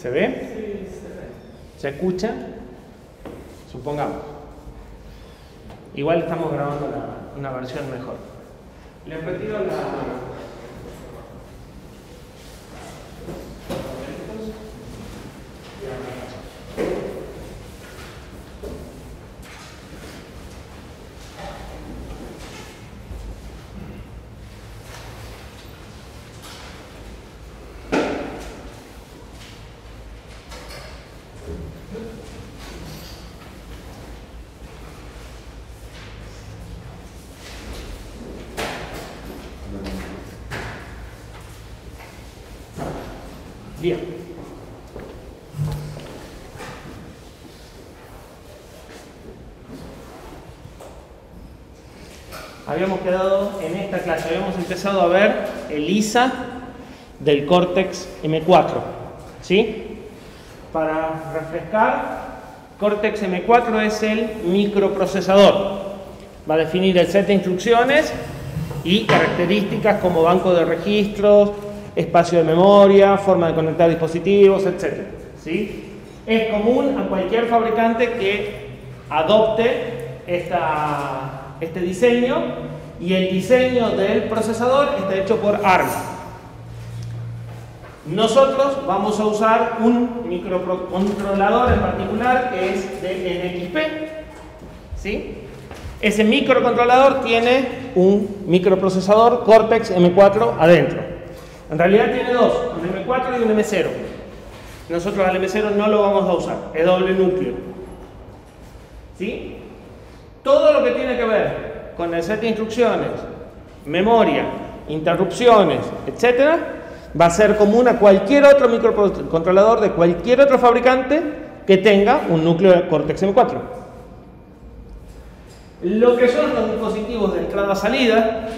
¿Se ve? Sí, se ve. ¿Se escucha? Supongamos. Igual estamos grabando una versión mejor. Les retiro la... Bien. Habíamos quedado en esta clase, habíamos empezado a ver el ISA del Cortex M4, ¿sí? Para refrescar, Cortex M4 es el microprocesador. Va a definir el set de instrucciones y características como banco de registros, espacio de memoria, forma de conectar dispositivos, etc. ¿Sí? Es común a cualquier fabricante que adopte este diseño, y el diseño del procesador está hecho por ARM. Nosotros vamos a usar un microcontrolador en particular que es de NXP. ¿Sí? Ese microcontrolador tiene un microprocesador Cortex M4 adentro. En realidad tiene dos, un M4 y un M0. Nosotros al M0 no lo vamos a usar, es doble núcleo. ¿Sí? Todo lo que tiene que ver con el set de instrucciones, memoria, interrupciones, etc., va a ser común a cualquier otro microcontrolador de cualquier otro fabricante que tenga un núcleo de Cortex M4. Lo que son los dispositivos de entrada-salida,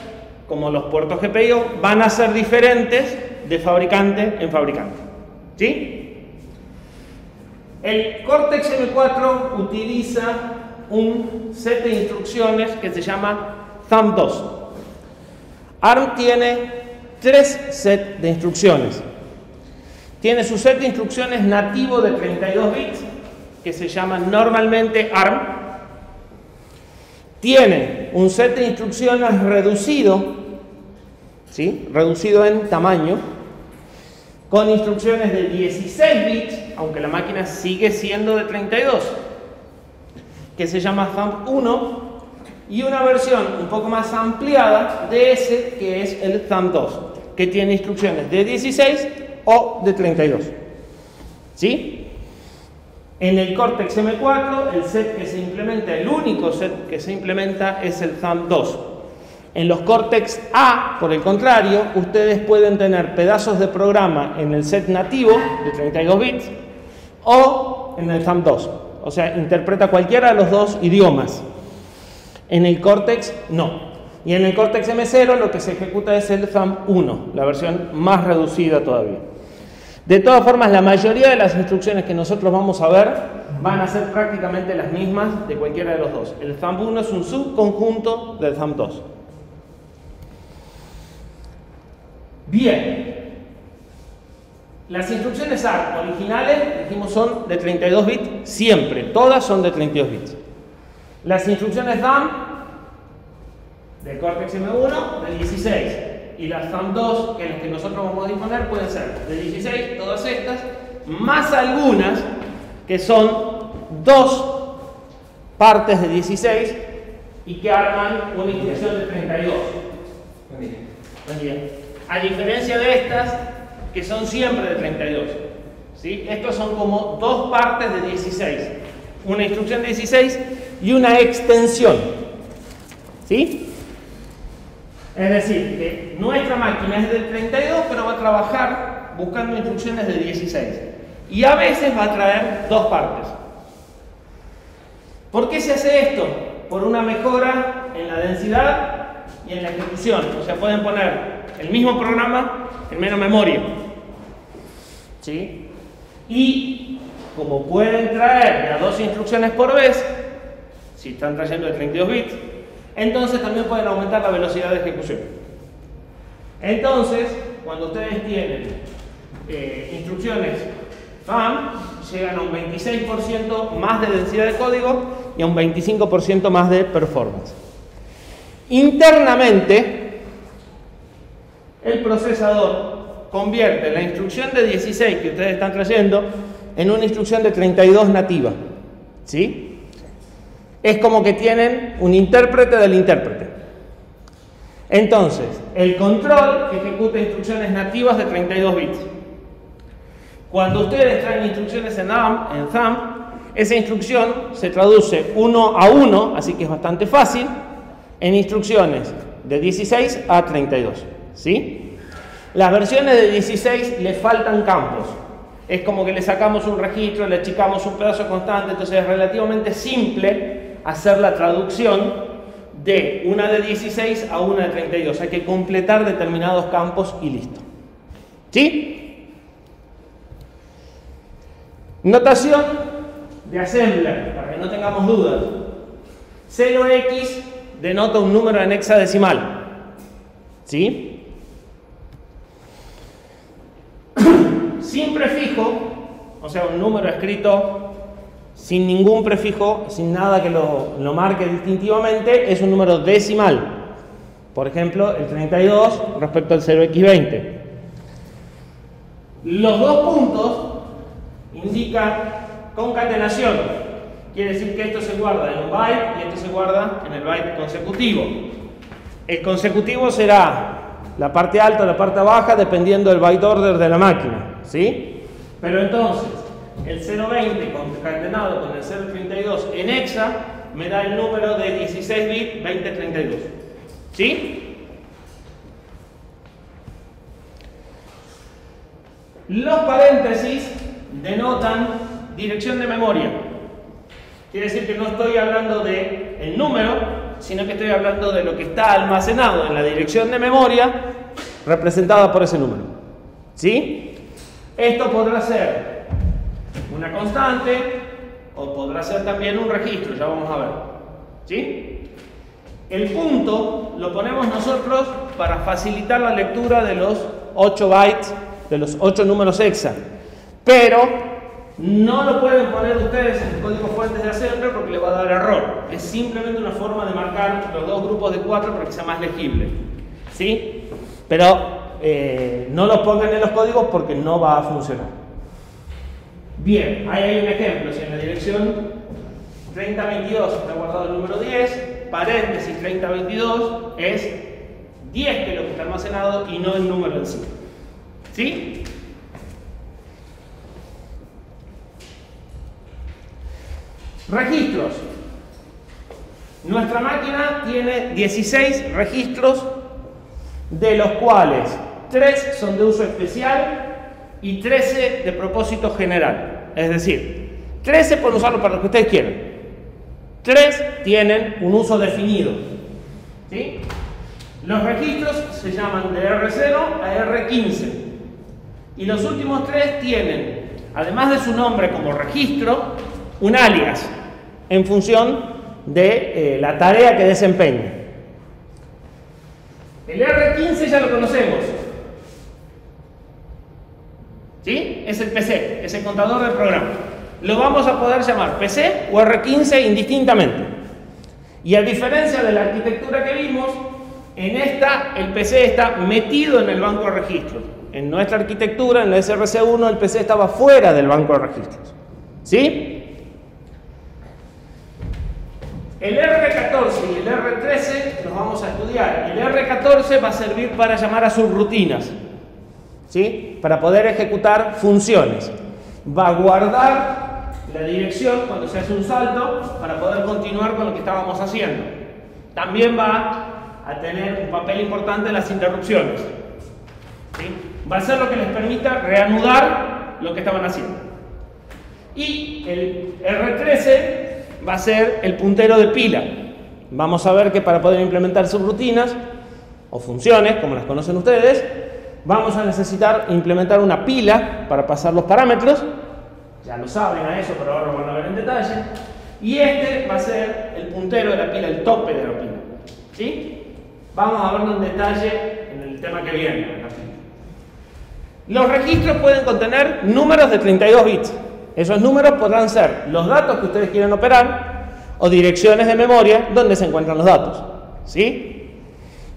como los puertos GPIO, van a ser diferentes de fabricante en fabricante. ¿Sí? El Cortex M4 utiliza un set de instrucciones que se llama Thumb2. ARM tiene 3 sets de instrucciones. Tiene su set de instrucciones nativo de 32 bits, que se llama normalmente ARM. Tiene un set de instrucciones reducido, ¿sí? Reducido en tamaño, con instrucciones de 16 bits, aunque la máquina sigue siendo de 32, que se llama Thumb 1, y una versión un poco más ampliada de ese, que es el Thumb 2, que tiene instrucciones de 16 o de 32. ¿Sí? En el Cortex M4, el set que se implementa, el único set que se implementa es el Thumb 2. En los Cortex A, por el contrario, ustedes pueden tener pedazos de programa en el set nativo de 32 bits o en el Thumb 2. O sea, interpreta cualquiera de los dos idiomas. En el Cortex no. Y en el Cortex M0 lo que se ejecuta es el Thumb 1, la versión más reducida todavía. De todas formas, la mayoría de las instrucciones que nosotros vamos a ver van a ser prácticamente las mismas de cualquiera de los dos. El Thumb 1 es un subconjunto del Thumb 2. Bien. Las instrucciones ARM originales, dijimos, son de 32 bits siempre. Todas son de 32 bits. Las instrucciones Thumb del Cortex M1 de 16. Y las Thumb 2, que las que nosotros vamos a disponer, pueden ser de 16, todas estas, más algunas que son 2 partes de 16 y que arman una instrucción de 32. Buen día. A diferencia de estas, que son siempre de 32. ¿Sí? Estos son como 2 partes de 16. Una instrucción de 16 y una extensión. ¿Sí? Es decir, que nuestra máquina es de 32, pero va a trabajar buscando instrucciones de 16. Y a veces va a traer 2 partes. ¿Por qué se hace esto? Por una mejora en la densidad y en la ejecución. O sea, pueden poner el mismo programa en menos memoria. ¿Sí? Y como pueden traer de a 2 instrucciones por vez, si están trayendo de 32 bits, entonces también pueden aumentar la velocidad de ejecución. Entonces, cuando ustedes tienen instrucciones FAM llegan a un 26% más de densidad de código y a un 25% más de performance. Internamente, el procesador convierte la instrucción de 16 que ustedes están trayendo en una instrucción de 32 nativa. ¿Sí? Es como que tienen un intérprete del intérprete. Entonces, el control ejecuta instrucciones nativas de 32 bits. Cuando ustedes traen instrucciones en thumb, esa instrucción se traduce 1 a 1, así que es bastante fácil, en instrucciones de 16 a 32. ¿Sí? Las versiones de 16 le faltan campos. Es como que le sacamos un registro, le achicamos un pedazo constante, entonces es relativamente simple hacer la traducción de una de 16 a una de 32. Hay que completar determinados campos y listo. ¿Sí? Notación de assembler, para que no tengamos dudas. 0x denota un número en hexadecimal. ¿Sí? Sin prefijo, o sea, un número escrito sin ningún prefijo, sin nada que lo marque distintivamente, es un número decimal. Por ejemplo, el 32 respecto al 0x20. Los dos puntos indican concatenación. Quiere decir que esto se guarda en un byte y esto se guarda en el byte consecutivo. El consecutivo será la parte alta o la parte baja dependiendo del byte order de la máquina. ¿Sí? Pero entonces, el 020 concatenado con el 032 en hexa me da el número de 16 bits 2032. ¿Sí? Los paréntesis denotan dirección de memoria. Quiere decir que no estoy hablando del número, sino que estoy hablando de lo que está almacenado en la dirección de memoria representada por ese número. ¿Sí? Esto podrá ser una constante o podrá ser también un registro, ya vamos a ver. ¿Sí? El punto lo ponemos nosotros para facilitar la lectura de los 8 bytes, de los 8 números hexa. Pero no lo pueden poner ustedes en el código fuentes de assembler porque les va a dar error. Es simplemente una forma de marcar los dos grupos de 4 para que sea más legible. ¿Sí? Pero no los pongan en los códigos porque no va a funcionar. Bien, ahí hay un ejemplo. Si en la dirección 3022 está guardado el número 10, paréntesis 3022 es 10 que es lo que está almacenado y no el número en sí. ¿Sí? Registros. Nuestra máquina tiene 16 registros, de los cuales 3 son de uso especial y 13 de propósito general. Es decir, 13 pueden usarlo para lo que ustedes quieran. 3 tienen un uso definido. ¿Sí? Los registros se llaman de R0 a R15. Y los últimos 3 tienen, además de su nombre como registro, un alias en función de la tarea que desempeña. El R15 ya lo conocemos. ¿Sí? Es el PC, es el contador del programa. Lo vamos a poder llamar PC o R15 indistintamente. Y a diferencia de la arquitectura que vimos, en esta el PC está metido en el banco de registros. En nuestra arquitectura, en la SRC1, el PC estaba fuera del banco de registros. ¿Sí? El R14 y el R13 los vamos a estudiar. El R14 va a servir para llamar a subrutinas, ¿sí? Para poder ejecutar funciones. Va a guardar la dirección cuando se hace un salto para poder continuar con lo que estábamos haciendo. También va a tener un papel importante en las interrupciones. ¿Sí? Va a ser lo que les permita reanudar lo que estaban haciendo. Y el R13 va a ser el puntero de pila. Vamos a ver que para poder implementar subrutinas o funciones, como las conocen ustedes, vamos a necesitar implementar una pila para pasar los parámetros. Ya lo saben a eso, pero ahora lo van a ver en detalle. Y este va a ser el puntero de la pila, el tope de la pila. ¿Sí? Vamos a verlo en detalle en el tema que viene. Los registros pueden contener números de 32 bits. Esos números podrán ser los datos que ustedes quieren operar o direcciones de memoria donde se encuentran los datos. ¿Sí?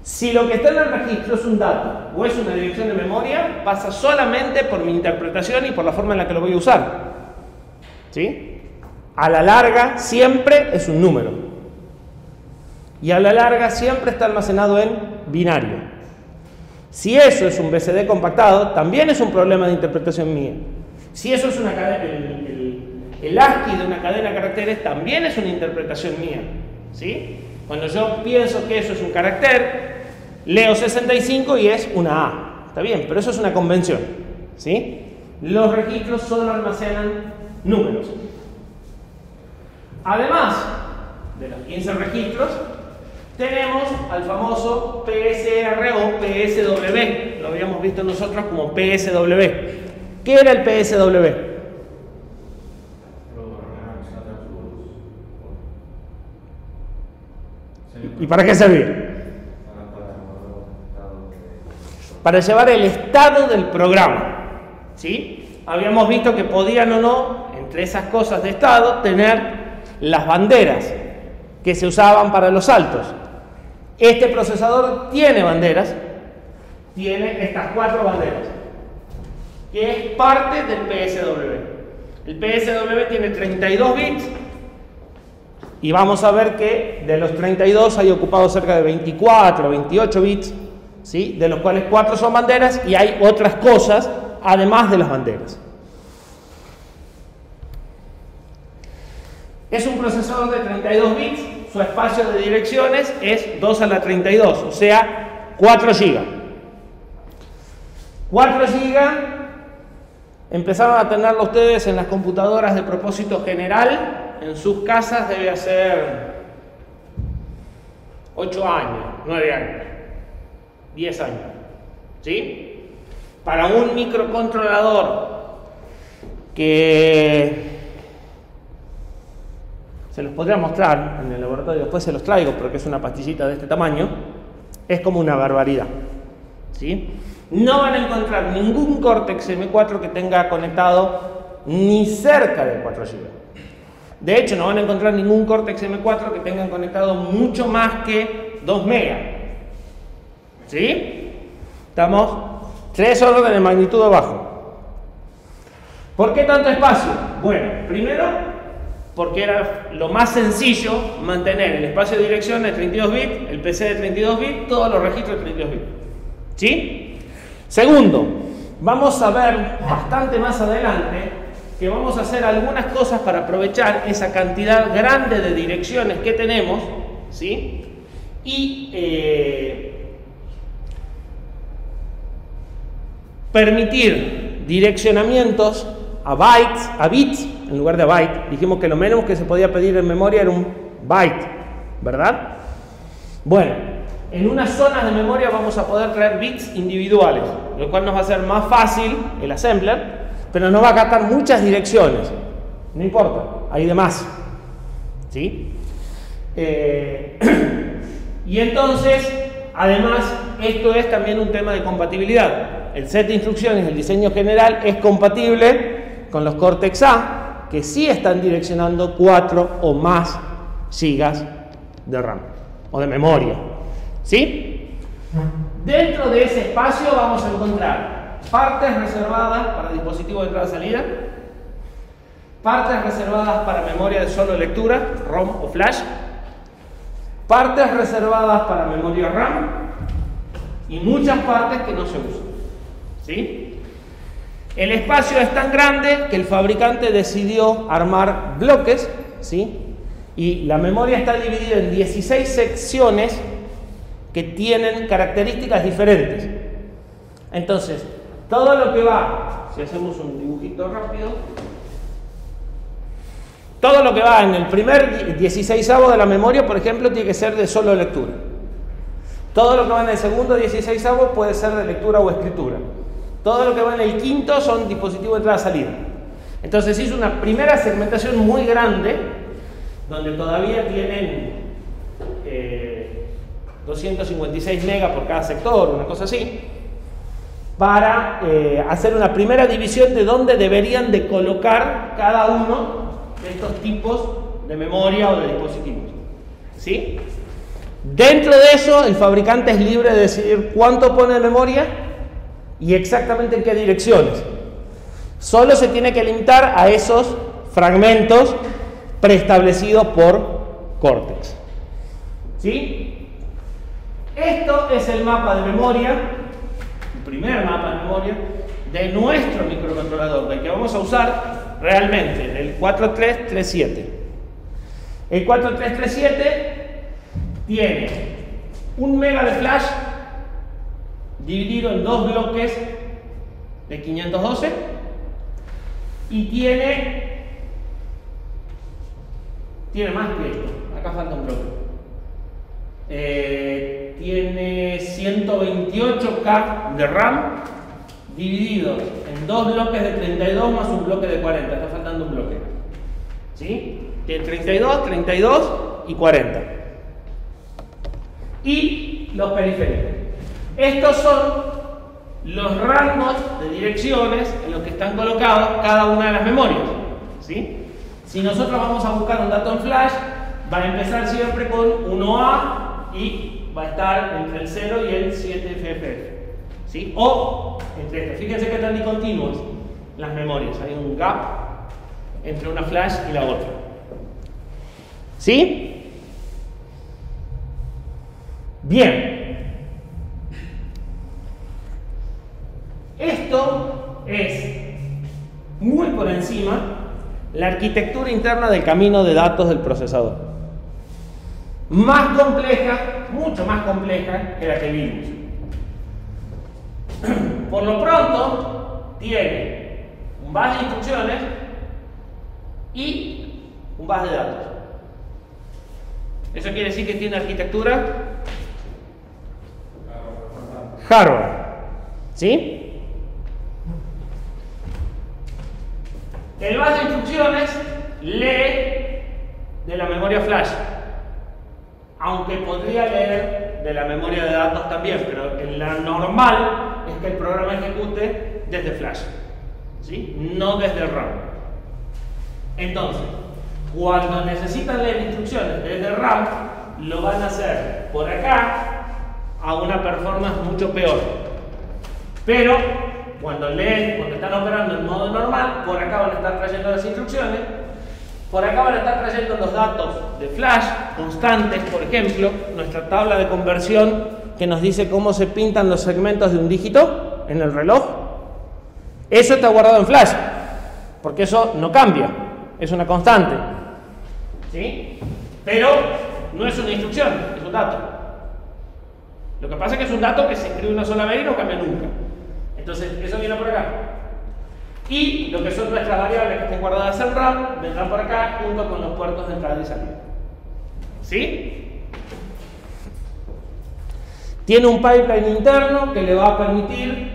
Si lo que está en el registro es un dato o es una dirección de memoria, pasa solamente por mi interpretación y por la forma en la que lo voy a usar. ¿Sí? A la larga siempre es un número. Y a la larga siempre está almacenado en binario. Si eso es un BCD compactado, también es un problema de interpretación mía. Si eso es una cadena, el ASCII de una cadena de caracteres, también es una interpretación mía. ¿Sí? Cuando yo pienso que eso es un carácter, leo 65 y es una A. Está bien, pero eso es una convención. ¿Sí? Los registros solo almacenan números. Además de los 15 registros, tenemos al famoso PSR o PSW. Lo habíamos visto nosotros como PSW. ¿Qué era el PSW? ¿Y para qué servía? Para llevar el estado del programa. ¿Sí? Habíamos visto que podían o no, entre esas cosas de estado, tener las banderas que se usaban para los saltos. Este procesador tiene banderas, tiene estas 4 banderas, que es parte del PSW. El PSW tiene 32 bits y vamos a ver que de los 32 hay ocupado cerca de 24 o 28 bits, ¿sí? De los cuales 4 son banderas y hay otras cosas además de las banderas. Es un procesador de 32 bits. Su espacio de direcciones es 2 a la 32, o sea, 4 GB. 4 GB empezaron a tenerlo ustedes en las computadoras de propósito general. En sus casas debe hacer 8 años, 9 años, 10 años. ¿Sí? Para un microcontrolador que se los podría mostrar en el laboratorio, después se los traigo porque es una pastillita de este tamaño, es como una barbaridad. ¿Sí? No van a encontrar ningún Cortex M4 que tenga conectado ni cerca de 4 GB. De hecho, no van a encontrar ningún Cortex M4 que tengan conectado mucho más que 2 megas. ¿Sí? Estamos 3 órdenes de magnitud abajo. ¿Por qué tanto espacio? Bueno, primero, porque era lo más sencillo mantener el espacio de dirección de 32 bits, el PC de 32 bits, todos los registros de 32 bits. ¿Sí? Segundo, vamos a ver bastante más adelante que vamos a hacer algunas cosas para aprovechar esa cantidad grande de direcciones que tenemos, ¿sí? Y permitir direccionamientos a bytes, a bits, en lugar de byte. Dijimos que lo menos que se podía pedir en memoria era un byte, ¿verdad? Bueno, en unas zonas de memoria vamos a poder traer bits individuales, lo cual nos va a hacer más fácil el assembler, pero nos va a gastar muchas direcciones. No importa, hay de más. ¿Sí? Y entonces, además, esto es también un tema de compatibilidad. El set de instrucciones del diseño general es compatible con los Cortex A, que sí están direccionando 4 o más gigas de RAM o de memoria. ¿Sí? Dentro de ese espacio vamos a encontrar partes reservadas para dispositivos de entrada-salida, partes reservadas para memoria de solo lectura, ROM o flash, partes reservadas para memoria RAM y muchas partes que no se usan. ¿Sí? El espacio es tan grande que el fabricante decidió armar bloques, ¿sí? Y la memoria está dividida en 16 secciones que tienen características diferentes. Entonces, todo lo que va, si hacemos un dibujito rápido, todo lo que va en el primer 16avo de la memoria, por ejemplo, tiene que ser de solo lectura. Todo lo que va en el segundo 16avo puede ser de lectura o escritura. Todo lo que va en el quinto son dispositivos de entrada-salida. Entonces hizo una primera segmentación muy grande, donde todavía tienen 256 megas por cada sector, una cosa así. para hacer una primera división de dónde deberían de colocar cada uno de estos tipos de memoria o de dispositivos. ¿Sí? Dentro de eso, el fabricante es libre de decidir cuánto pone de memoria y exactamente en qué direcciones. Solo se tiene que limitar a esos fragmentos preestablecidos por Cortex. ¿Sí? Esto es el mapa de memoria, el primer mapa de memoria de nuestro microcontrolador, del que vamos a usar realmente, del 4337. El 4337 tiene 1 mega de flash dividido en 2 bloques de 512 y tiene más que esto. Acá falta un bloque. Tiene 128K de RAM dividido en 2 bloques de 32 más un bloque de 40. Está faltando un bloque. ¿Sí? Tiene 32, 32 y 40. Y los periféricos. Estos son los rangos de direcciones en los que están colocados cada una de las memorias. ¿Sí? Si nosotros vamos a buscar un dato en flash, va a empezar siempre con 1A y va a estar entre el 0 y el 7FFF. ¿Sí? O entre estos. Fíjense que están discontinuas las memorias. Hay un gap entre una flash y la otra. ¿Sí? Bien. Esto es muy por encima la arquitectura interna del camino de datos del procesador. Más compleja, mucho más compleja que la que vimos. Por lo pronto, tiene un bus de instrucciones y un bus de datos. Eso quiere decir que tiene arquitectura hardware. ¿Sí? El bus de instrucciones lee de la memoria flash, aunque podría leer de la memoria de datos también, pero en la normal es que el programa ejecute desde flash, ¿sí? No desde RAM. Entonces, cuando necesitan leer instrucciones desde RAM, lo van a hacer por acá a una performance mucho peor. Pero cuando están operando en modo normal, por acá van a estar trayendo las instrucciones, por acá van a estar trayendo los datos de flash constantes, por ejemplo, nuestra tabla de conversión que nos dice cómo se pintan los segmentos de un dígito en el reloj. Eso está guardado en flash, porque eso no cambia, es una constante. ¿Sí? Pero no es una instrucción, es un dato. Lo que pasa es que es un dato que se escribe una sola vez y no cambia nunca. Entonces, eso viene por acá. Y lo que son nuestras variables que estén guardadas en RAM vendrán por acá junto con los puertos de entrada y salida. ¿Sí? Tiene un pipeline interno que le va a permitir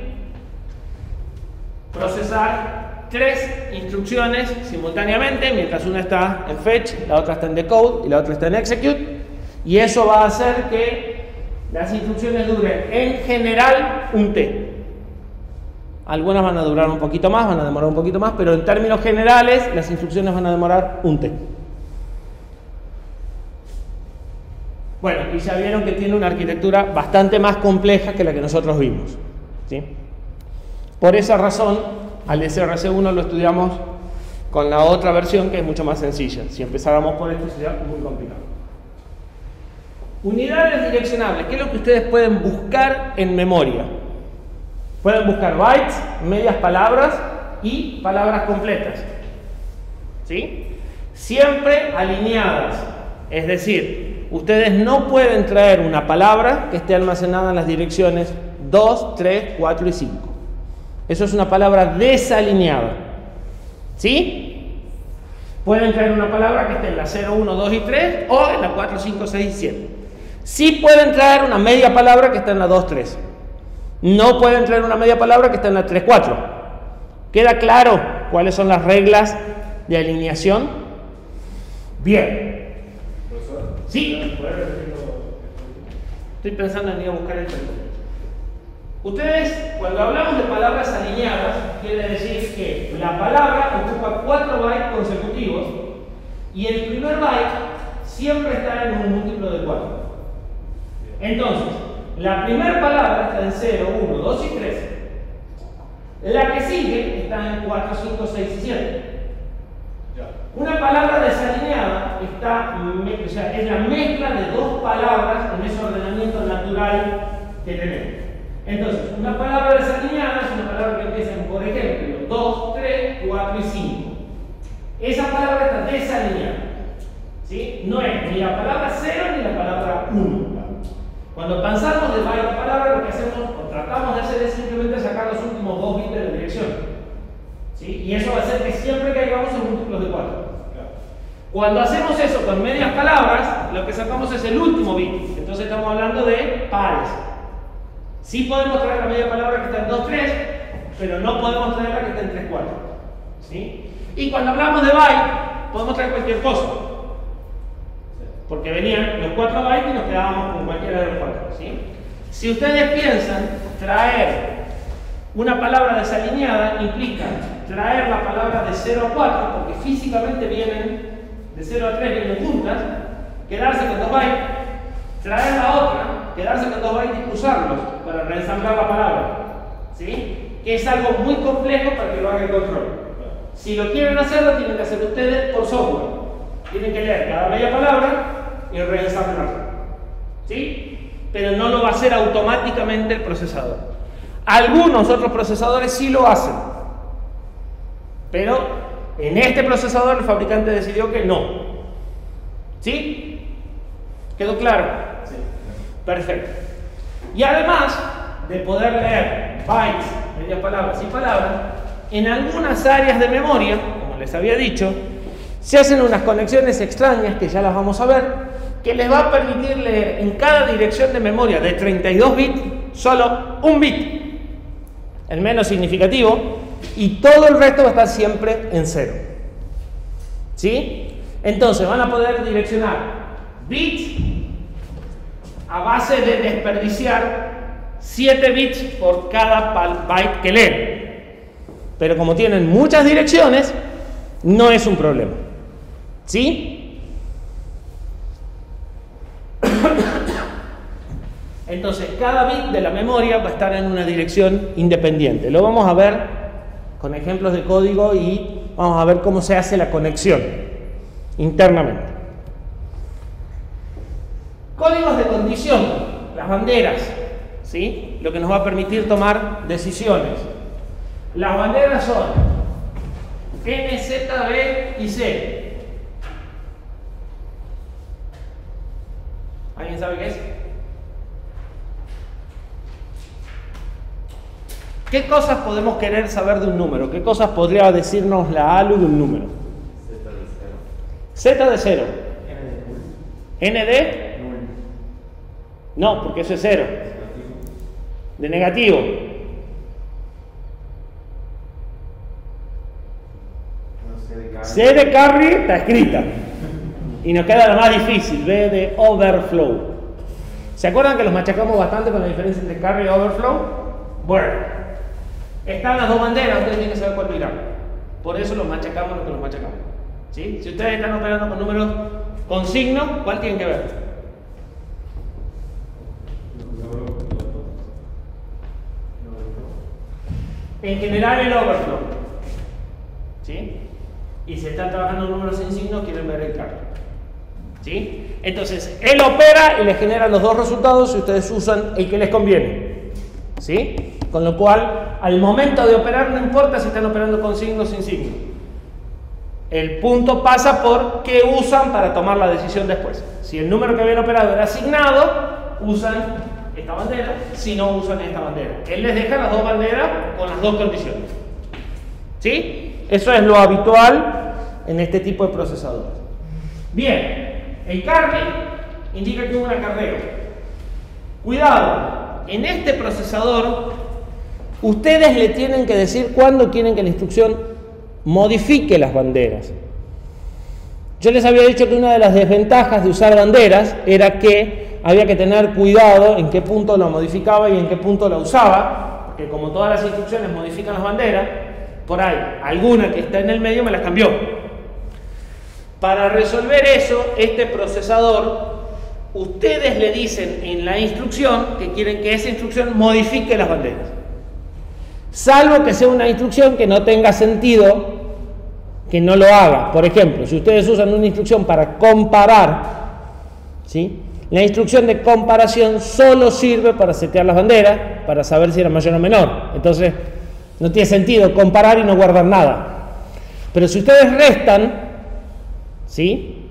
procesar 3 instrucciones simultáneamente, mientras una está en fetch, la otra está en decode y la otra está en execute. Y eso va a hacer que las instrucciones duren en general un T. Algunas van a durar un poquito más, van a demorar un poquito más, pero en términos generales las instrucciones van a demorar un T. Bueno, y ya vieron que tiene una arquitectura bastante más compleja que la que nosotros vimos. ¿Sí? Por esa razón, al SRC1 lo estudiamos con la otra versión que es mucho más sencilla. Si empezáramos por esto sería muy complicado. Unidades direccionables, ¿qué es lo que ustedes pueden buscar en memoria? Pueden buscar bytes, medias palabras y palabras completas. ¿Sí? Siempre alineadas. Es decir, ustedes no pueden traer una palabra que esté almacenada en las direcciones 2, 3, 4 y 5. Eso es una palabra desalineada. ¿Sí? Pueden traer una palabra que esté en la 0, 1, 2 y 3 o en la 4, 5, 6 y 7. Sí pueden traer una media palabra que está en la 2, 3. No pueden traer una media palabra que está en la 3, 4. ¿Queda claro cuáles son las reglas de alineación? Bien. ¿Sí? Estoy pensando en ir a buscar el texto. Ustedes, cuando hablamos de palabras alineadas, quiere decir que la palabra ocupa 4 bytes consecutivos y el primer byte siempre está en un múltiplo de 4. Entonces, la primera palabra está en 0, 1, 2 y 3. La que sigue está en 4, 5, 6 y 7. Una palabra desalineada es la mezcla de 2 palabras en ese ordenamiento natural que tenemos. Entonces, una palabra desalineada es una palabra que empieza en, por ejemplo, 2, 3, 4 y 5. Esa palabra está desalineada. ¿Sí? No es ni la palabra 0 ni la palabra 1. Cuando pensamos de varias palabras, lo que hacemos o tratamos de hacer es simplemente sacar los últimos 2 bits de la dirección. ¿Sí? Y eso va a hacer que siempre caigamos en múltiplos de 4. Cuando hacemos eso con medias palabras, lo que sacamos es el último bit. Entonces estamos hablando de pares. Sí podemos traer la media palabra que está en 2, 3, pero no podemos traer la que está en 3, 4. ¿Sí? Y cuando hablamos de byte, podemos traer cualquier cosa. Porque venían los 4 bytes y nos quedábamos con cualquiera de los 4. ¿Sí? Si ustedes piensan, traer una palabra desalineada implica traer la palabra de 0 a 4, porque físicamente vienen de 0 a 3, vienen juntas, quedarse con 2 bytes, traer la otra, quedarse con 2 bytes y cruzarlos para reensamblar la palabra. ¿Sí? Que es algo muy complejo para que lo haga el control. Si lo quieren hacer, lo tienen que hacer ustedes por software. Tienen que leer cada media palabra y reensamblarla. ¿Sí? Pero no lo va a hacer automáticamente el procesador. Algunos otros procesadores sí lo hacen. Pero en este procesador el fabricante decidió que no. ¿Sí? ¿Quedó claro? Sí. Perfecto. Y además de poder leer bytes, medias palabras y palabras, en algunas áreas de memoria, como les había dicho, se hacen unas conexiones extrañas, que ya las vamos a ver, que les va a permitir leer en cada dirección de memoria de 32 bits solo un bit, el menos significativo, y todo el resto va a estar siempre en 0. ¿Sí? Entonces van a poder direccionar bits a base de desperdiciar 7 bits por cada byte que leen. Pero como tienen muchas direcciones, no es un problema. ¿Sí? Entonces, cada bit de la memoria va a estar en una dirección independiente. Lo vamos a ver con ejemplos de código y vamos a ver cómo se hace la conexión internamente. Códigos de condición, las banderas, ¿sí? Lo que nos va a permitir tomar decisiones. Las banderas son N, Z, B y C. ¿Alguien sabe qué es? ¿Qué cosas podemos querer saber de un número? ¿Qué cosas podría decirnos la ALU de un número? Z de 0. N de no, porque eso es 0. De negativo. C de carry está escrita. Y nos queda la más difícil, B de overflow. ¿Se acuerdan que los machacamos bastante con la diferencia entre carry y overflow? Bueno, están las dos banderas, ustedes tienen que saber cuál mirar. Por eso los machacamos lo que los machacamos. ¿Sí? Si ustedes están operando con números con signo, ¿cuál tienen que ver? En general el overflow. ¿Sí? Y si están trabajando números sin signo, quieren ver el carry. ¿Sí? Entonces, él opera y les genera los dos resultados y ustedes usan el que les conviene. ¿Sí? Con lo cual, al momento de operar, no importa si están operando con signo o sin signo. El punto pasa por qué usan para tomar la decisión después. Si el número que habían operado era asignado, usan esta bandera. Si no, usan esta bandera. Él les deja las dos banderas con las dos condiciones. ¿Sí? Eso es lo habitual en este tipo de procesadores. Bien, el carry indica que hubo un acarreo. Cuidado, en este procesador ustedes le tienen que decir cuándo quieren que la instrucción modifique las banderas. Yo les había dicho que una de las desventajas de usar banderas era que había que tener cuidado en qué punto lo modificaba y en qué punto lo usaba, porque como todas las instrucciones modifican las banderas, por ahí alguna que está en el medio me las cambió. Para resolver eso, este procesador, ustedes le dicen en la instrucción que quieren que esa instrucción modifique las banderas, salvo que sea una instrucción que no tenga sentido que no lo haga. Por ejemplo, si ustedes usan una instrucción para comparar, ¿sí?, la instrucción de comparación solo sirve para setear las banderas, para saber si era mayor o menor. Entonces no tiene sentido comparar y no guardar nada. Pero si ustedes restan, ¿sí?,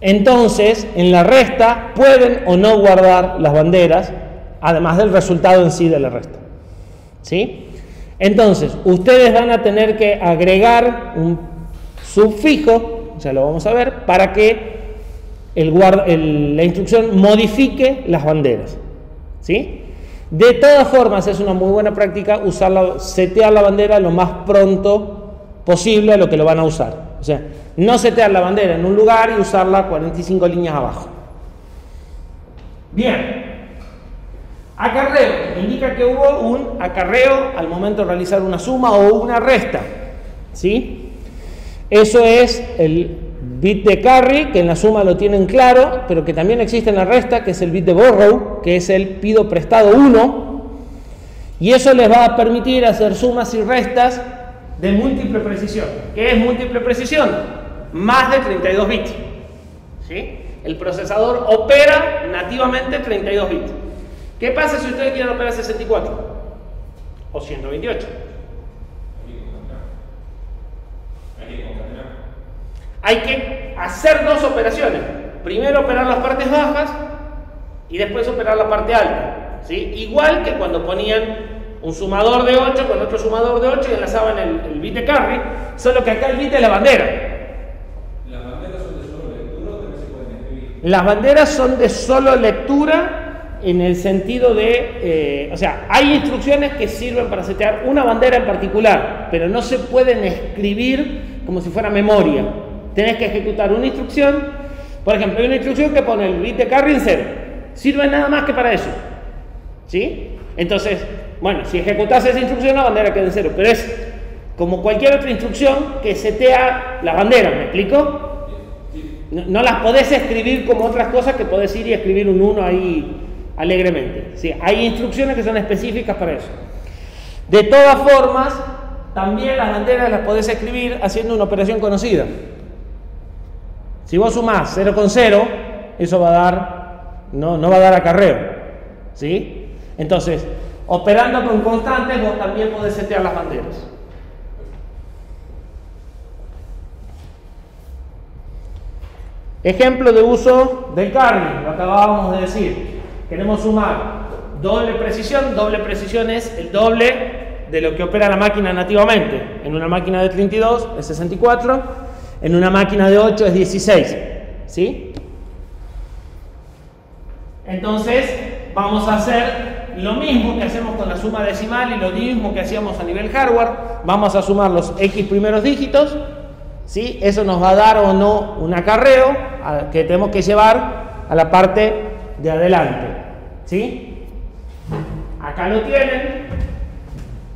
entonces en la resta pueden o no guardar las banderas, además del resultado en sí de la resta, ¿sí? Entonces ustedes van a tener que agregar un subfijo, ya lo vamos a ver, para que la instrucción modifique las banderas, ¿sí? De todas formas es una muy buena práctica setear la bandera lo más pronto posible a lo que lo van a usar. O sea, no setear la bandera en un lugar y usarla 45 líneas abajo. Bien, acarreo indica que hubo un acarreo al momento de realizar una suma o una resta, ¿sí? Eso es el bit de carry, que en la suma lo tienen claro, pero que también existe en la resta, que es el bit de borrow, que es el pido prestado 1, y eso les va a permitir hacer sumas y restas de múltiple precisión. ¿Qué es múltiple precisión? Más de 32 bits, ¿sí? El procesador opera nativamente 32 bits. ¿Qué pasa si ustedes quieren operar 64 o 128? Hay que hacer dos operaciones. Primero operar las partes bajas y después operar la parte alta, ¿sí? Igual que cuando ponían un sumador de 8 con otro sumador de 8 y enlazaban el bit de carry, solo que acá el bit es la bandera. ¿Las banderas son de solo lectura o también se pueden escribir? Las banderas son de solo lectura en el sentido de, o sea, hay instrucciones que sirven para setear una bandera en particular, pero no se pueden escribir como si fuera memoria. Tenés que ejecutar una instrucción. Por ejemplo, hay una instrucción que pone el bit de carry en 0. Sirve nada más que para eso, ¿sí? Entonces, bueno, si ejecutás esa instrucción, la bandera queda en 0, pero es como cualquier otra instrucción que setea la bandera, ¿me explico? No las podés escribir como otras cosas que podés ir y escribir un 1 ahí alegremente, ¿sí? Hay instrucciones que son específicas para eso. De todas formas, también las banderas las podés escribir haciendo una operación conocida. Si vos sumás 0 con 0, eso va a dar, no va a dar acarreo, ¿sí? Entonces, operando con constantes, vos también podés setear las banderas. Ejemplo de uso del carry, lo acabábamos de decir. Queremos sumar doble precisión es el doble de lo que opera la máquina nativamente. En una máquina de 32 es 64. En una máquina de 8 es 16, ¿sí? Entonces vamos a hacer lo mismo que hacemos con la suma decimal y lo mismo que hacíamos a nivel hardware. Vamos a sumar los X primeros dígitos, ¿sí? Eso nos va a dar o no un acarreo que tenemos que llevar a la parte de adelante, ¿sí? Acá lo tienen.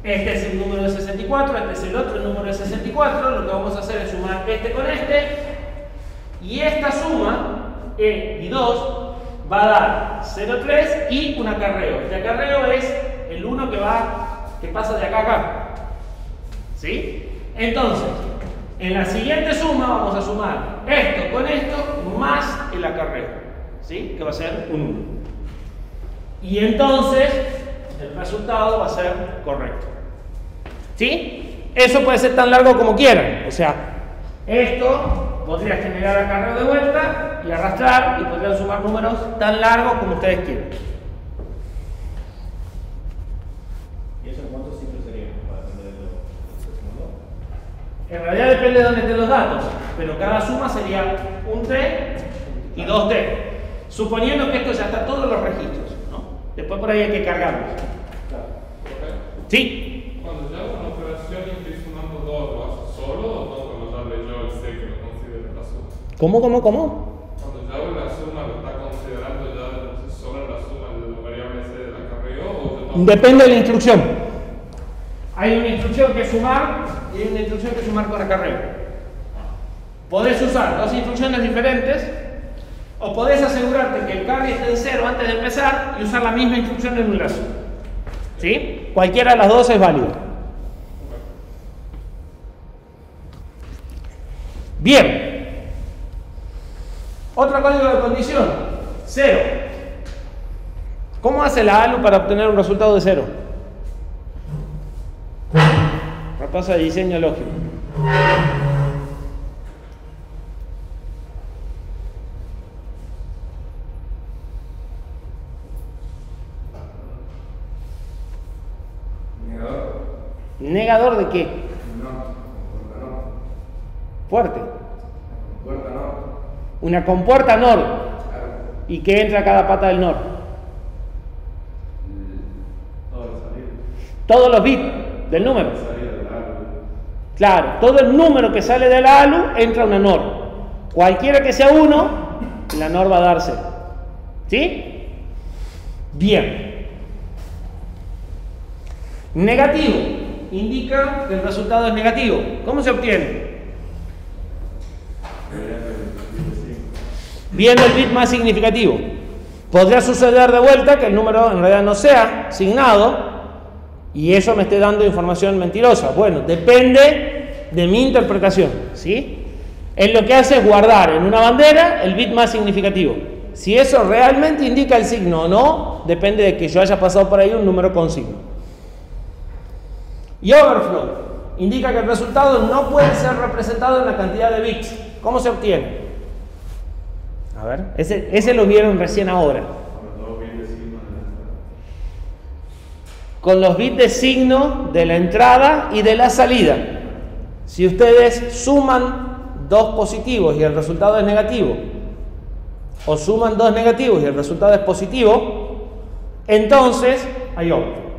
Este es el número de 64, este es el otro número de 64. Lo que vamos a hacer es sumar este con este. Y esta suma, E y 2, va a dar 0,3 y un acarreo. Este acarreo es el 1 que pasa de acá a acá, ¿sí? Entonces, en la siguiente suma vamos a sumar esto con esto más el acarreo, ¿sí? Que va a ser un 1. Y entonces el resultado va a ser correcto, ¿sí? Eso puede ser tan largo como quieran. O sea, esto podría generar acarreo de vuelta y arrastrar, y podrían sumar números tan largos como ustedes quieran. ¿Y eso cuántos ciclos serían para aprender lo? En realidad depende de dónde estén los datos, pero cada suma sería un T y 2T, suponiendo que esto ya está todos los registros, ¿no? Después por ahí hay que cargarlos. Claro. Sí. Quando già una operazione in cui sumando do lo hace solo o dopo lo darle yo el sé que lo considera la suma? ¿Cómo? Quando già la suma lo está considerando ya de Depende de la instrucción. Hay una instrucción que es sumar y hay una instrucción que es sumar con acarreo. Podés usar dos instrucciones diferentes o podés asegurarte que el carry esté en 0 antes de empezar y usar la misma instrucción en un lazo. ¿Sí? Cualquiera de las dos es válido. Bien. Otro código de condición. 0. ¿Cómo hace la ALU para obtener un resultado de 0? Repasa de diseño lógico. ¿Negador de qué? Fuerte. Una compuerta NOR. ¿Y qué entra a cada pata del NOR? Todos los bits del número. Claro, todo el número que sale de la ALU entra a una NOR. Cualquiera que sea 1, la NOR va a dar 0. ¿Sí? Bien. Negativo. Indica que el resultado es negativo. ¿Cómo se obtiene? Viendo el bit más significativo. Podría suceder de vuelta que el número en realidad no sea signado y eso me esté dando información mentirosa. Bueno, depende de mi interpretación, ¿sí? Él lo que hace es guardar en una bandera el bit más significativo. Si eso realmente indica el signo o no, depende de que yo haya pasado por ahí un número con signo. Y overflow indica que el resultado no puede ser representado en la cantidad de bits. ¿Cómo se obtiene? A ver, ese lo vieron recién ahora. Con los bits de signo de la entrada y de la salida. Si ustedes suman dos positivos y el resultado es negativo, o suman dos negativos y el resultado es positivo, entonces hay overflow.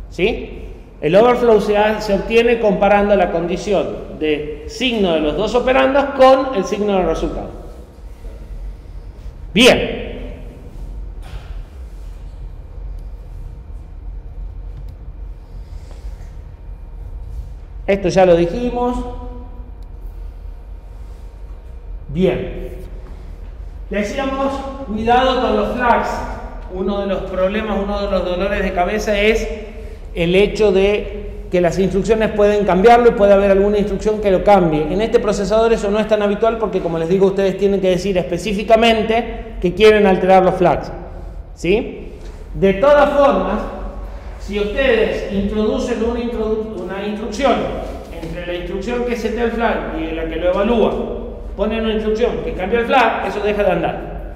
¿Sí? El overflow se obtiene comparando la condición de signo de los dos operandos con el signo del resultado. Bien. Esto ya lo dijimos. Bien. Decíamos, cuidado con los flags. Uno de los problemas, uno de los dolores de cabeza es el hecho de que las instrucciones pueden cambiarlo y puede haber alguna instrucción que lo cambie. En este procesador eso no es tan habitual porque, como les digo, ustedes tienen que decir específicamente que quieren alterar los flags. ¿Sí? De todas formas, si ustedes introducen una instrucción entre la instrucción que setea el flag y la que lo evalúa, ponen una instrucción que cambia el flag, eso deja de andar.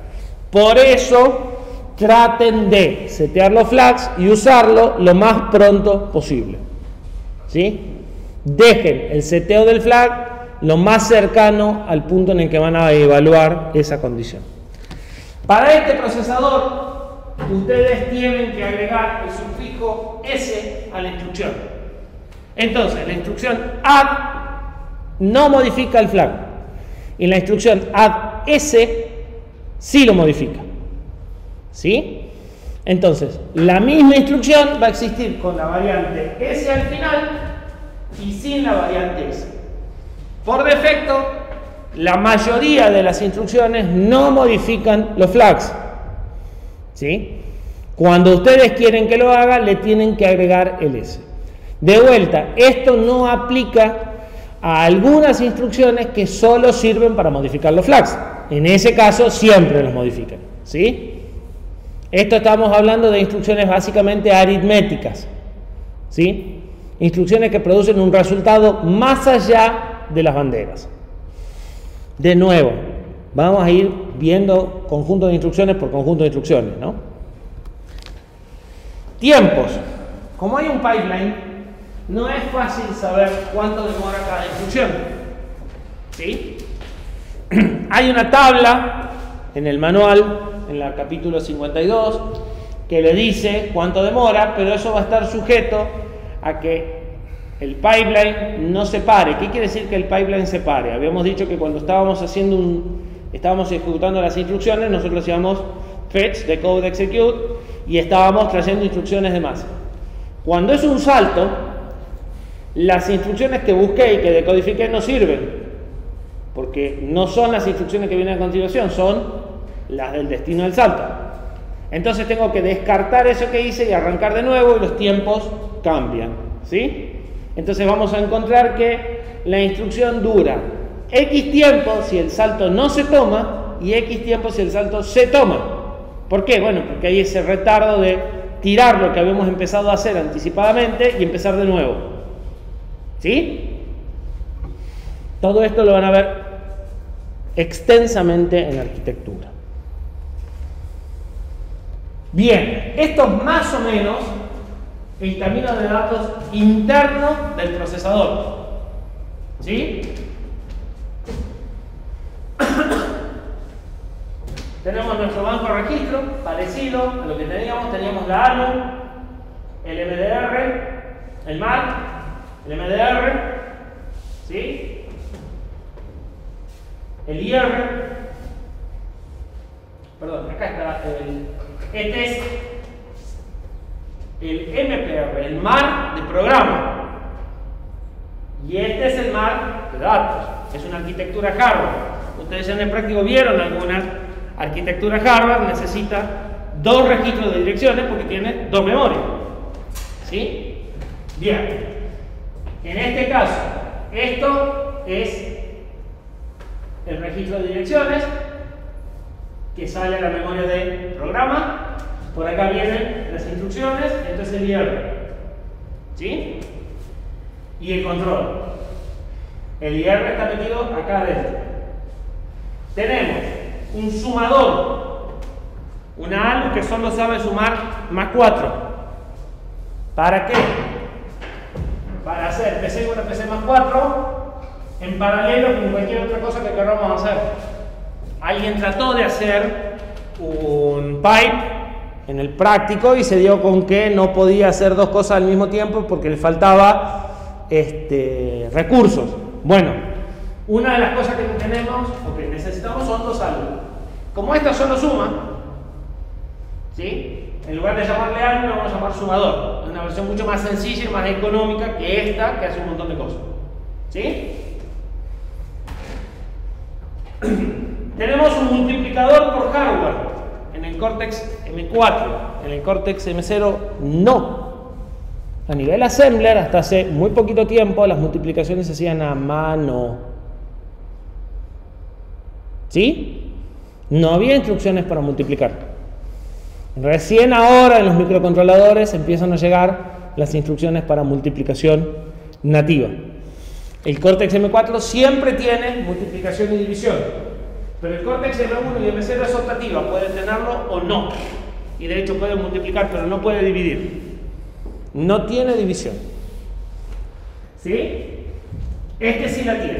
Por eso traten de setear los flags y usarlo lo más pronto posible. ¿Sí? Dejen el seteo del flag lo más cercano al punto en el que van a evaluar esa condición. Para este procesador, ustedes tienen que agregar el sufijo S a la instrucción. Entonces, la instrucción add no modifica el flag y la instrucción add S sí lo modifica. ¿Sí? Entonces, la misma instrucción va a existir con la variante S al final y sin la variante S. Por defecto, la mayoría de las instrucciones no modifican los flags. ¿Sí? Cuando ustedes quieren que lo haga, le tienen que agregar el S. De vuelta, esto no aplica a algunas instrucciones que solo sirven para modificar los flags. En ese caso, siempre los modifican. ¿Sí? Esto estamos hablando de instrucciones básicamente aritméticas, ¿sí? Instrucciones que producen un resultado más allá de las banderas. De nuevo, vamos a ir viendo conjunto de instrucciones por conjunto de instrucciones, ¿no? Tiempos. Como hay un pipeline, no es fácil saber cuánto demora cada instrucción. ¿Sí? Hay una tabla en el manual, en el capítulo 52, que le dice cuánto demora, pero eso va a estar sujeto a que el pipeline no se pare. ¿Qué quiere decir que el pipeline se pare? Habíamos dicho que cuando estábamos ejecutando las instrucciones, nosotros hacíamos fetch, decode, execute, y estábamos trayendo instrucciones de más. Cuando es un salto, las instrucciones que busqué y que decodifiqué no sirven, porque no son las instrucciones que vienen a continuación, son las del destino del salto. Entonces tengo que descartar eso que hice y arrancar de nuevo, y los tiempos cambian, ¿sí? Entonces vamos a encontrar que la instrucción dura X tiempo si el salto no se toma y X tiempo si el salto se toma. ¿Por qué? Bueno, porque hay ese retardo de tirar lo que habíamos empezado a hacer anticipadamente y empezar de nuevo. ¿Sí? Todo esto lo van a ver extensamente en arquitectura. Bien, esto es más o menos el camino de datos interno del procesador. ¿Sí? Tenemos nuestro banco de registro, parecido a lo que teníamos la ALU, el MDR, el MAR, el MDR, ¿sí? El IR, perdón, acá está este es el MPR, el MAR de programa, y este es el MAR de datos. Es una arquitectura hardware. Ustedes en el práctico vieron algunas arquitecturas hardware, necesita 2 registros de direcciones porque tiene 2 memorias. ¿Sí? Bien. En este caso, esto es el registro de direcciones que sale a la memoria del programa. Por acá vienen las instrucciones, esto es el IR. ¿Sí? Y el control. El IR está metido acá adentro. Tenemos un sumador, una ALU que solo sabe sumar más 4. ¿Para qué? Para hacer PC1 y PC más 4 en paralelo con cualquier otra cosa que queramos hacer. Alguien trató de hacer un pipe en el práctico y se dio con que no podía hacer 2 cosas al mismo tiempo porque le faltaba recursos. Bueno, una de las cosas que tenemos o que necesitamos son 2 ALU. Como esta solo suma, ¿sí? En lugar de llamarle ALU, lo vamos a llamar sumador. Es una versión mucho más sencilla y más económica que esta, que hace un montón de cosas. ¿Sí? Tenemos un multiplicador por hardware en el Cortex M4. En el Cortex M0 no. A nivel assembler, hasta hace muy poquito tiempo, las multiplicaciones se hacían a mano. ¿Sí? No había instrucciones para multiplicar. Recién ahora en los microcontroladores empiezan a llegar las instrucciones para multiplicación nativa. El Cortex M4 siempre tiene multiplicación y división, pero el Cortex M1 y M0 es optativa, puede tenerlo o no. Y de hecho puede multiplicar, pero no puede dividir. No tiene división. ¿Sí? Este sí la tiene.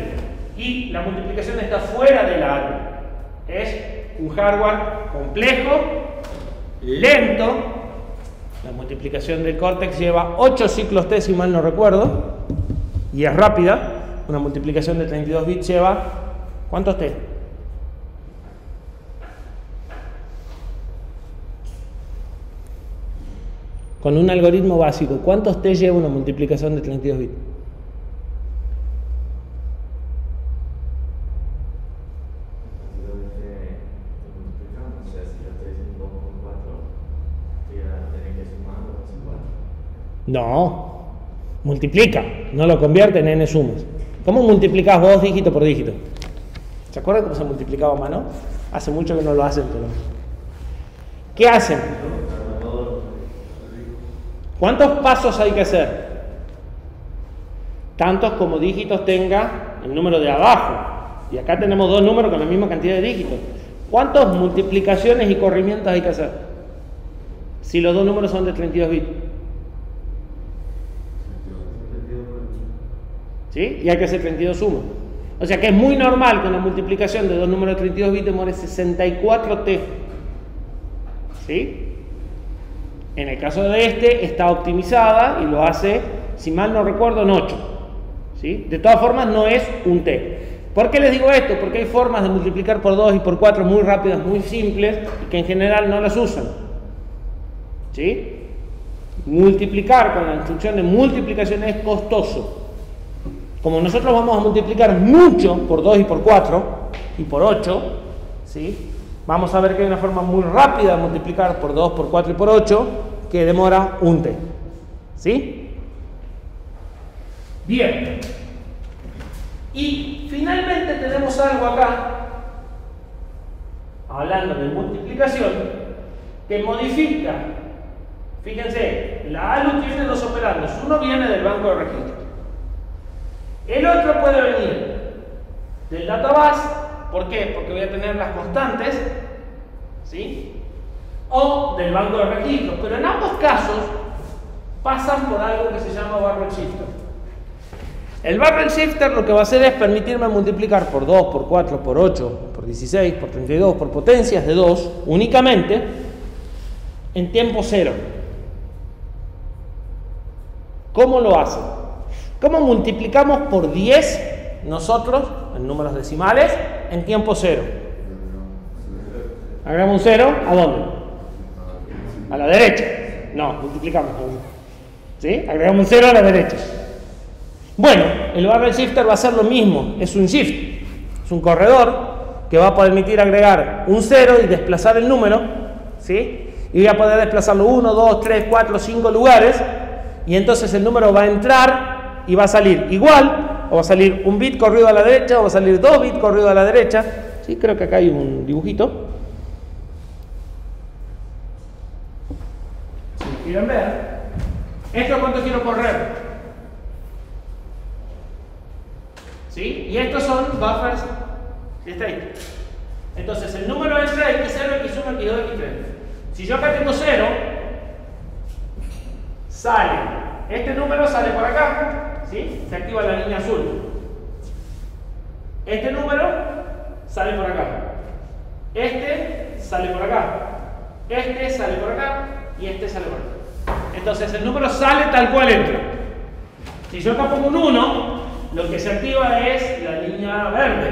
Y la multiplicación está fuera de la ALU. Es un hardware complejo, lento. La multiplicación del Cortex lleva 8 ciclos T, si mal no recuerdo, y es rápida. Una multiplicación de 32 bits lleva ¿cuántos T? Con un algoritmo básico, ¿cuántos T lleva una multiplicación de 32 bits? No, multiplica, no lo convierte en n sumas. ¿Cómo multiplicas vos dígito por dígito? ¿Se acuerdan cómo se multiplicaba a mano? Hace mucho que no lo hacen, pero... ¿Qué hacen? ¿Cuántos pasos hay que hacer? Tantos como dígitos tenga el número de abajo. Y acá tenemos 2 números con la misma cantidad de dígitos. ¿Cuántas multiplicaciones y corrimientos hay que hacer? Si los 2 números son de 32 bits. ¿Sí? Y hay que hacer 32 sumas. O sea que es muy normal que una multiplicación de 2 números de 32 bits demore 64 T. ¿Sí? En el caso de este está optimizada y lo hace, si mal no recuerdo, en 8. ¿Sí? De todas formas no es un T. ¿Por qué les digo esto? Porque hay formas de multiplicar por 2 y por 4 muy rápidas, muy simples y que en general no las usan. ¿sí? Multiplicar con la instrucción de multiplicación es costoso. Como nosotros vamos a multiplicar mucho por 2 y por 4 y por 8, ¿sí? Vamos a ver que hay una forma muy rápida de multiplicar por 2, por 4 y por 8 que demora un t. ¿Sí? Bien. Y finalmente tenemos algo acá, hablando de multiplicación, que modifica. Fíjense, la ALU tiene dos operandos. Uno viene del banco de registro. El otro puede venir del database. ¿Por qué? Porque voy a tener las constantes, ¿sí? O del banco de registro. Pero en ambos casos pasan por algo que se llama barrel shifter. El barrel shifter lo que va a hacer es permitirme multiplicar por 2, por 4, por 8, por 16, por 32, por potencias de 2 únicamente en tiempo cero. ¿Cómo lo hace? ¿Cómo multiplicamos por 10 nosotros, en números decimales, en tiempo cero? Agregamos un 0, ¿a dónde? A la derecha. No, multiplicamos. ¿Sí? Agregamos un 0 a la derecha. Bueno, el barrel shifter va a hacer lo mismo, es un shift, es un corredor que va a permitir agregar un 0 y desplazar el número, ¿sí? Y voy a poder desplazarlo 1, 2, 3, 4, 5 lugares, y entonces el número va a entrar y va a salir igual, o va a salir un bit corrido a la derecha, o va a salir 2 bits corridos a la derecha, ¿sí? Creo que acá hay un dibujito. Si lo quieren ver, ¿esto cuánto quiero correr? ¿Sí? Y estos son buffers de state. Entonces el número entra x0, x1, x2, x3. Si yo acá tengo 0, sale. Este número sale por acá, ¿sí? Se activa la línea azul. Este número sale por acá. Este sale por acá. Este sale por acá. Y este sale por acá. Entonces el número sale tal cual entra. Si yo acá pongo un 1, lo que se activa es la línea verde,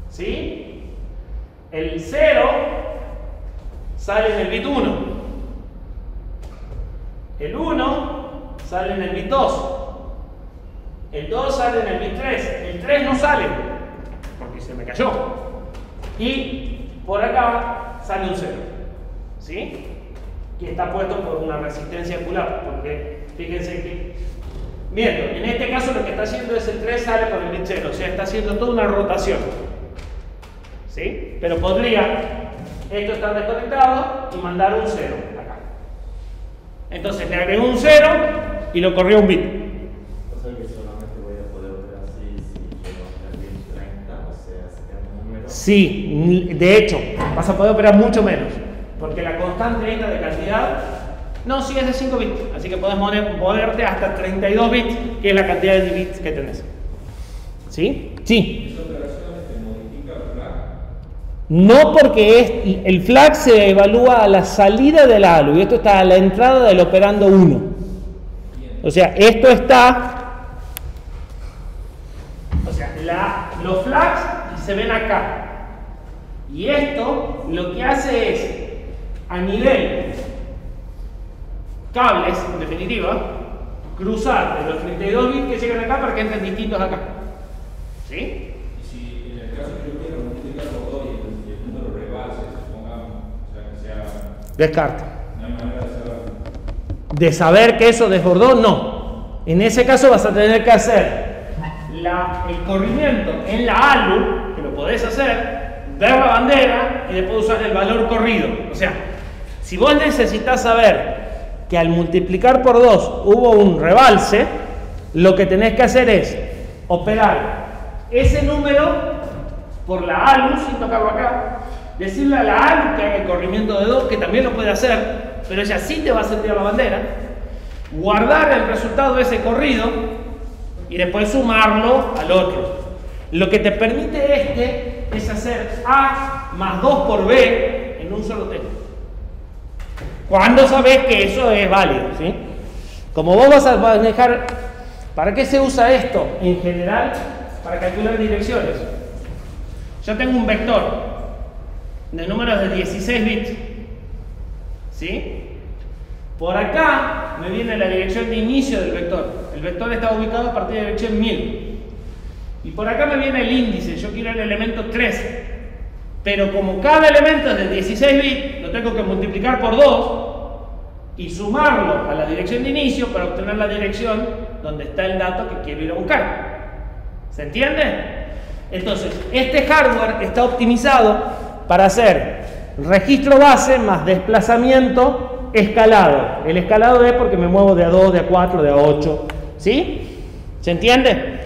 ¿sí? El 0 sale en el bit 1, el 1 sale en el bit 2, el 2 sale en el bit 3, el 3 no sale porque se me cayó, y por acá sale un 0, ¿sí? Que está puesto por una resistencia pull-up, porque fíjense que viendo, en este caso lo que está haciendo es el 3 sale por el bit 0, o sea, está haciendo toda una rotación, ¿sí? Pero podría esto estar desconectado y mandar un 0 acá. Entonces le agregó un 0 y lo corrió un bit. O sea que solamente voy a poder operar así si llego hasta el bit 30, o sea, sería un número. Sí, de hecho, vas a poder operar mucho menos, porque la constante esta de cantidad no, sí es de 5 bits, así que puedes moverte hasta 32 bits, que es la cantidad de bits que tenés. ¿Sí? Sí. ¿Esa operación modifica el flag? No, porque el flag se evalúa a la salida del ALU, y esto está a la entrada del operando 1. O sea, esto está... O sea, los flags se ven acá. Y esto lo que hace es, a nivel cables, en definitiva, cruzar de los 32 bits que llegan acá para que entren distintos acá. ¿Sí? Y si en el caso que yo quiera multiplicar por 2 y el número rebalse, supongamos, o sea, que sea... Descarte. No hay manera de saberlo. De saber que eso desbordó, no. En ese caso vas a tener que hacer el corrimiento en la ALU, que lo podés hacer, ver la bandera y después usar el valor corrido. O sea, si vos necesitas saber que al multiplicar por 2 hubo un rebalse, lo que tenés que hacer es operar ese número por la ALU, sin tocarlo acá, decirle a la ALU que haga el corrimiento de 2, que también lo puede hacer, pero ella sí te va a sentir la bandera, guardar el resultado de ese corrido y después sumarlo al otro. Lo que te permite es hacer A más 2 por B en un solo texto. Cuando sabes que eso es válido, ¿sí? Como vos vas a manejar, ¿para qué se usa esto? En general, para calcular direcciones. Yo tengo un vector de números de 16 bits, ¿sí? Por acá me viene la dirección de inicio del vector. El vector está ubicado a partir de la dirección 1000. Y por acá me viene el índice. Yo quiero el elemento 3. Pero como cada elemento es de 16 bits, lo tengo que multiplicar por 2 y sumarlo a la dirección de inicio para obtener la dirección donde está el dato que quiero ir a buscar. ¿Se entiende? Entonces, este hardware está optimizado para hacer registro base más desplazamiento escalado. El escalado es porque me muevo de A2, de A4, de A8. ¿Sí? ¿Se entiende?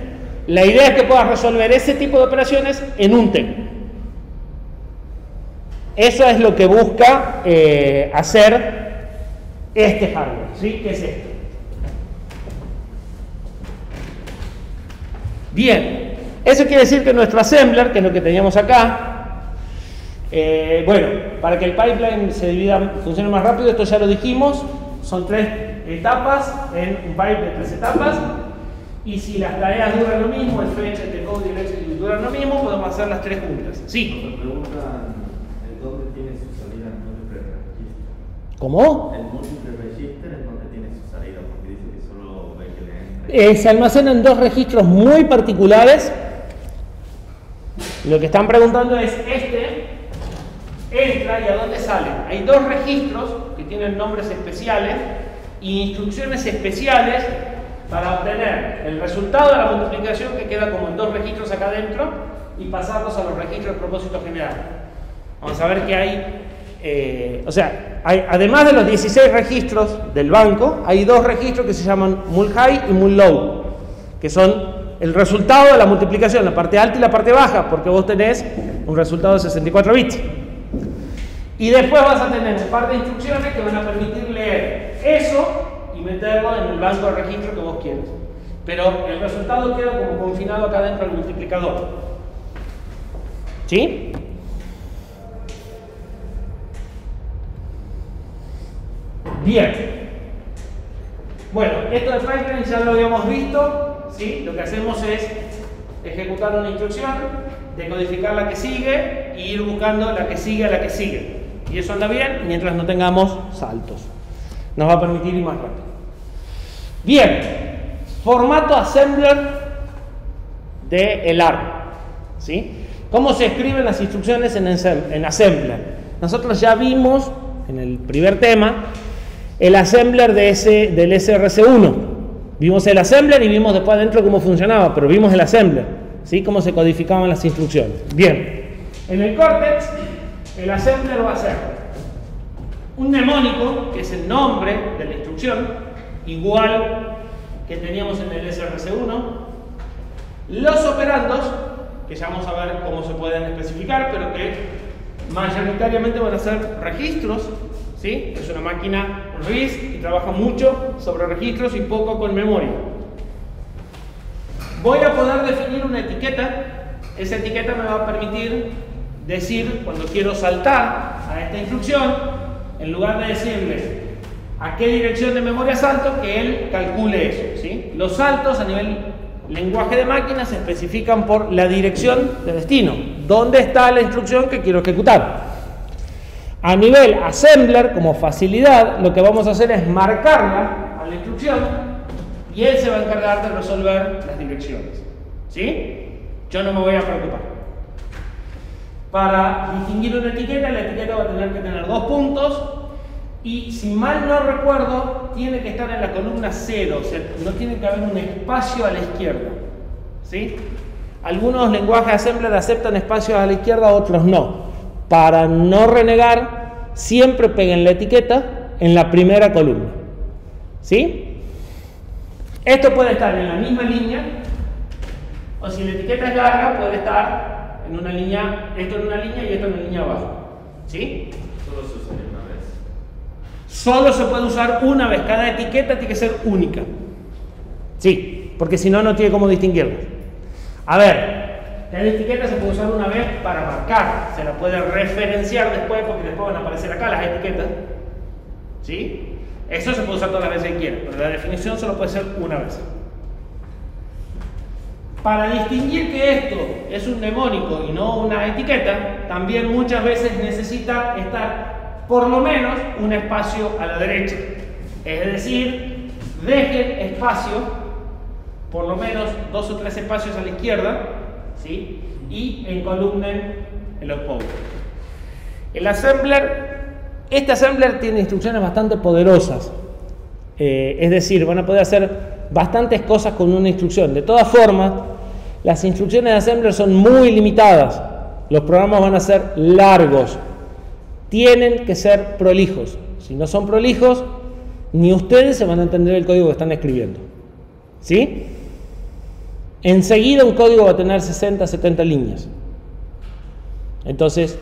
La idea es que puedas resolver ese tipo de operaciones en un TEC. Eso es lo que busca hacer este hardware. ¿Sí? ¿Qué es esto? Bien, eso quiere decir que nuestro assembler, que es lo que teníamos acá, bueno, para que el pipeline se divida, funcione más rápido, esto ya lo dijimos, son 3 etapas en un pipe de 3 etapas, y si las tareas duran lo mismo, el fetch, el decode y el execute duran lo mismo, podemos hacer las 3 juntas. Sí. Nos preguntan dónde tiene su salida el múltiple register. ¿Cómo? El múltiple register es donde tiene su salida, porque dice que solo ve que le entra. Se almacenan 2 registros muy particulares. Lo que están preguntando es, entra y a dónde sale. Hay 2 registros que tienen nombres especiales y instrucciones especiales para obtener el resultado de la multiplicación, que queda como en 2 registros acá adentro, y pasarlos a los registros de propósito general. Vamos a ver que hay, además de los 16 registros del banco, hay 2 registros que se llaman mul high y mul low, que son el resultado de la multiplicación, la parte alta y la parte baja, porque vos tenés un resultado de 64 bits. Y después vas a tener un par de instrucciones que van a permitir leer eso y meterlo en el banco de registro que vos quieres. Pero el resultado queda como confinado acá dentro del multiplicador. ¿Sí? Bien. Bueno, esto de pipeline ya lo habíamos visto. ¿Sí? Lo que hacemos es ejecutar una instrucción, decodificar la que sigue y ir buscando la que sigue a la que sigue. Y eso anda bien mientras no tengamos saltos. Nos va a permitir ir más rápido. Bien, formato assembler del ARM. ¿Sí? ¿Cómo se escriben las instrucciones en assembler? Nosotros ya vimos en el primer tema el assembler del SRC1. Vimos el assembler y vimos después adentro cómo funcionaba, pero vimos el assembler, ¿sí? Cómo se codificaban las instrucciones. Bien, en el Cortex el assembler va a ser un mnemónico, que es el nombre de la instrucción, igual que teníamos en el SRC1. Los operandos, que ya vamos a ver cómo se pueden especificar, pero que mayoritariamente van a ser registros. ¿Sí? Es una máquina RISC y trabaja mucho sobre registros y poco con memoria. Voy a poder definir una etiqueta. Esa etiqueta me va a permitir decir, cuando quiero saltar a esta instrucción, en lugar de decirle a qué dirección de memoria salto, que él calcule eso. ¿Sí? Los saltos a nivel lenguaje de máquina se especifican por la dirección de destino. ¿Dónde está la instrucción que quiero ejecutar? A nivel assembler, como facilidad, lo que vamos a hacer es marcarla a la instrucción y él se va a encargar de resolver las direcciones. ¿Sí? Yo no me voy a preocupar. Para distinguir una etiqueta, la etiqueta va a tener que tener 2 puntos y, si mal no recuerdo, tiene que estar en la columna 0, o sea, no tiene que haber un espacio a la izquierda. ¿Sí? Algunos lenguajes assembler aceptan espacios a la izquierda, otros no. Para no renegar, siempre peguen la etiqueta en la primera columna. ¿Sí? Esto puede estar en la misma línea, o si la etiqueta es larga, puede estar en una línea, esto en una línea y esto en una línea abajo. ¿Sí? Solo se usaría una vez. Solo se puede usar una vez, cada etiqueta tiene que ser única. Sí, porque si no, no tiene cómo distinguirlas. A ver. La etiqueta se puede usar una vez para marcar, se la puede referenciar después, porque después van a aparecer acá las etiquetas. ¿Sí? Eso se puede usar todas las veces que quiera, pero la definición solo puede ser una vez. Para distinguir que esto es un mnemónico y no una etiqueta, también muchas veces necesita estar por lo menos un espacio a la derecha. Es decir, dejen espacio, por lo menos 2 o 3 espacios a la izquierda, ¿sí? Y encolumnen el opcode. El assembler, este assembler tiene instrucciones bastante poderosas. Es decir, van a poder hacer bastantes cosas con una instrucción. De todas formas, las instrucciones de assembler son muy limitadas. Los programas van a ser largos. Tienen que ser prolijos. Si no son prolijos, ni ustedes se van a entender el código que están escribiendo. ¿Sí? Enseguida un código va a tener 60, 70 líneas. Entonces,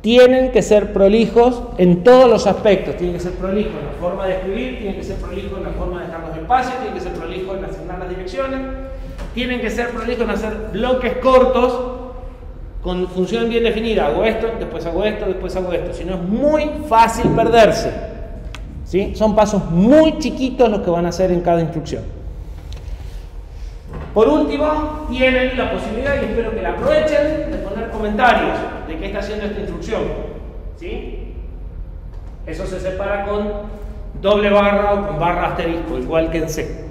tienen que ser prolijos en todos los aspectos. Tienen que ser prolijos en la forma de escribir, tienen que ser prolijos en la forma de dejar los espacios, tienen que ser prolijos en asignar las direcciones, tienen que ser prolijos en hacer bloques cortos con función bien definida. Hago esto, después hago esto, después hago esto. Si no, es muy fácil perderse. ¿Sí? Son pasos muy chiquitos los que van a hacer en cada instrucción. Por último, tienen la posibilidad, y espero que la aprovechen, de poner comentarios de qué está haciendo esta instrucción. ¿Sí? Eso se separa con doble barra o con barra asterisco, igual que en C.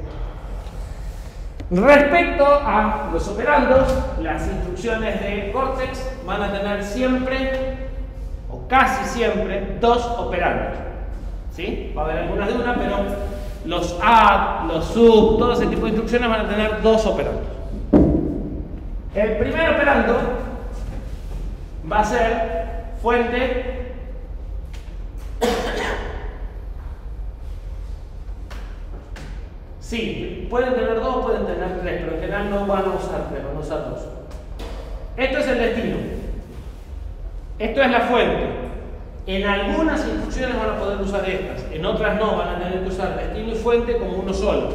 Respecto a los operandos, las instrucciones de Cortex van a tener siempre, o casi siempre, 2 operandos. ¿Sí? Va a haber algunas de una, pero los add, los sub, todo ese tipo de instrucciones van a tener 2 operandos. El primer operando va a ser fuente sí, pueden tener 2, pueden tener 3, pero en general no van a usar 3, van a usar 2. Esto es el destino. Esto es la fuente. En algunas instrucciones van a poder usar estas, en otras no, van a tener que usar destino y fuente como uno solo.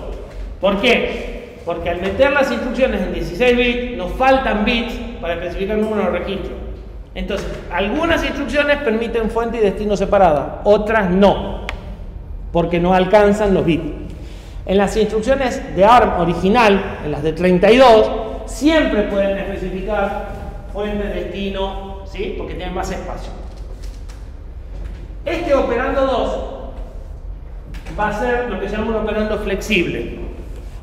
¿Por qué? Porque al meter las instrucciones en 16 bits, nos faltan bits para especificar el número de registro. Entonces, algunas instrucciones permiten fuente y destino separada, otras no, porque no alcanzan los bits. En las instrucciones de ARM original, en las de 32, siempre pueden especificar fuente, destino, ¿sí? Porque tienen más espacio. Este operando 2 va a ser lo que se llama un operando flexible.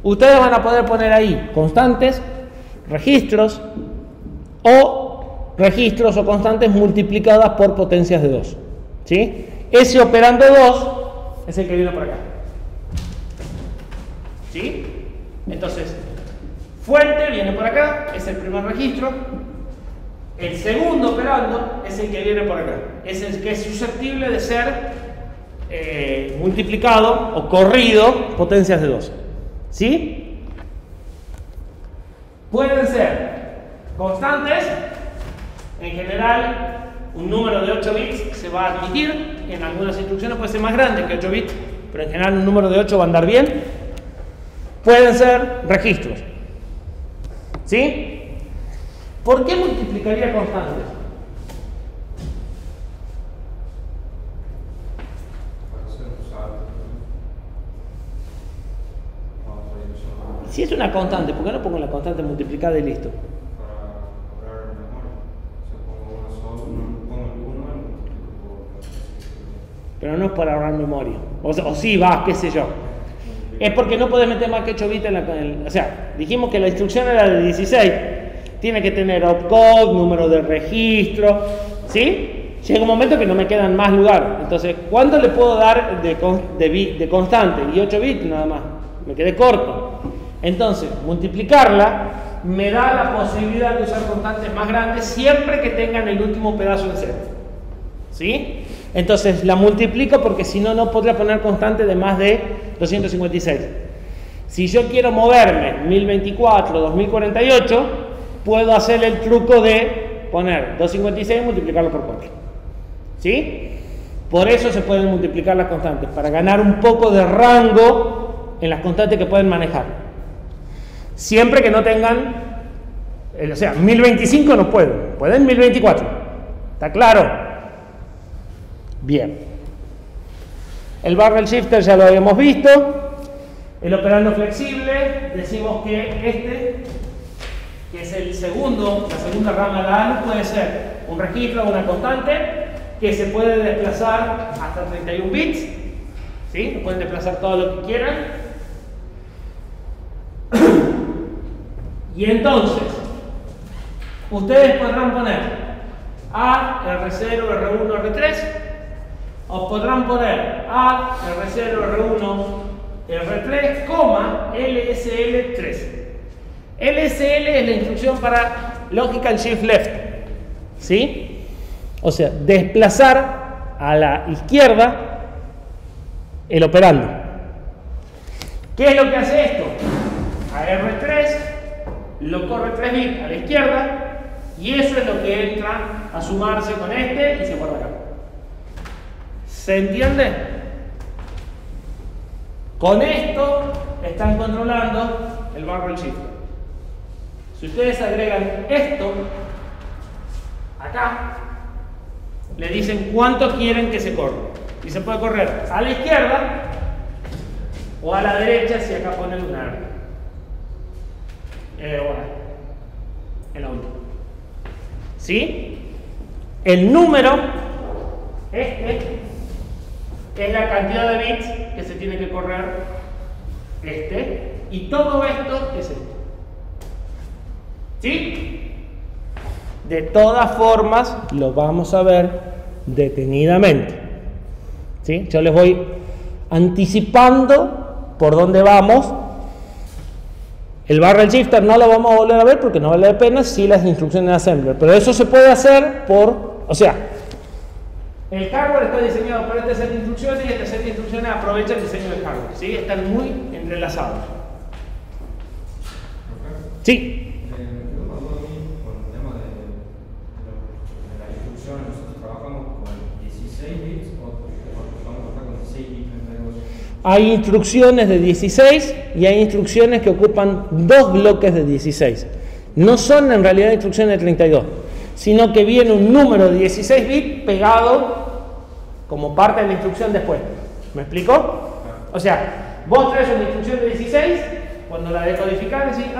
Ustedes van a poder poner ahí constantes, registros o constantes multiplicadas por potencias de 2. ¿Sí? Ese operando 2 es el que viene por acá. ¿Sí? Entonces, fuente viene por acá, es el primer registro. El segundo operando es el que viene por acá. Es el que es susceptible de ser multiplicado o corrido potencias de 2. ¿Sí? Pueden ser constantes. En general, un número de 8 bits se va a admitir. En algunas instrucciones puede ser más grande que 8 bits, pero en general un número de 8 va a andar bien. Pueden ser registros. ¿Sí? ¿Por qué multiplicaría constantes? Si es una constante, ¿por qué no pongo la constante multiplicada y listo? Para ahorrar memoria. O sea, pongo uno y multiplico por... Pero no es para ahorrar memoria. O sí, va, qué sé yo. Es porque no podés meter más que 8 bits en la... O sea, dijimos que la instrucción era de 16. Tiene que tener opcode, número de registro, ¿sí? Llega un momento que no me quedan más lugar. Entonces, ¿cuánto le puedo dar de constante? Y 8 bits nada más. Me quedé corto. Entonces, multiplicarla me da la posibilidad de usar constantes más grandes siempre que tengan el último pedazo en cero. ¿Sí? Entonces, la multiplico porque si no, no podría poner constante de más de 256. Si yo quiero moverme 1024, 2048... puedo hacer el truco de poner 256 y multiplicarlo por 4. ¿Sí? Por eso se pueden multiplicar las constantes, para ganar un poco de rango en las constantes que pueden manejar. Siempre que no tengan, o sea, 1025 no pueden 1024. ¿Está claro? Bien. El barrel shifter ya lo habíamos visto. El operando flexible, decimos que que es la segunda rama de la ANU, puede ser un registro o una constante que se puede desplazar hasta 31 bits ¿Sí? Lo pueden desplazar todo lo que quieran. Y entonces, ustedes podrán poner A, R0, R1, R3, o podrán poner A, R0, R1, R3, LSL3. LSL es la instrucción para Logical Shift Left, ¿sí? O sea, desplazar a la izquierda el operando. ¿Qué es lo que hace esto? A R3 lo corre 3 bits a la izquierda y eso es lo que entra a sumarse con este y se guarda acá. ¿Se entiende? Con esto están controlando el barrel shifter. Si ustedes agregan esto acá, le dicen cuánto quieren que se corra. Y se puede correr a la izquierda o a la derecha si acá pone lunar. En la última. ¿Sí? El número, este, es la cantidad de bits que se tiene que correr, y todo esto es esto. ¿Sí? De todas formas, lo vamos a ver detenidamente. ¿Sí? Yo les voy anticipando por dónde vamos. El barrel shifter no lo vamos a volver a ver porque no vale la pena si las instrucciones de assembler. Pero eso se puede hacer o sea, el hardware está diseñado para este set de instrucciones y este set de instrucciones aprovecha el diseño del hardware. ¿Sí? Están muy entrelazados. Sí. Hay instrucciones de 16 y hay instrucciones que ocupan 2 bloques de 16. No son en realidad instrucciones de 32, sino que viene un número de 16 bits pegado como parte de la instrucción después. ¿Me explico? O sea, vos traes una instrucción de 16, cuando la decodificás decís,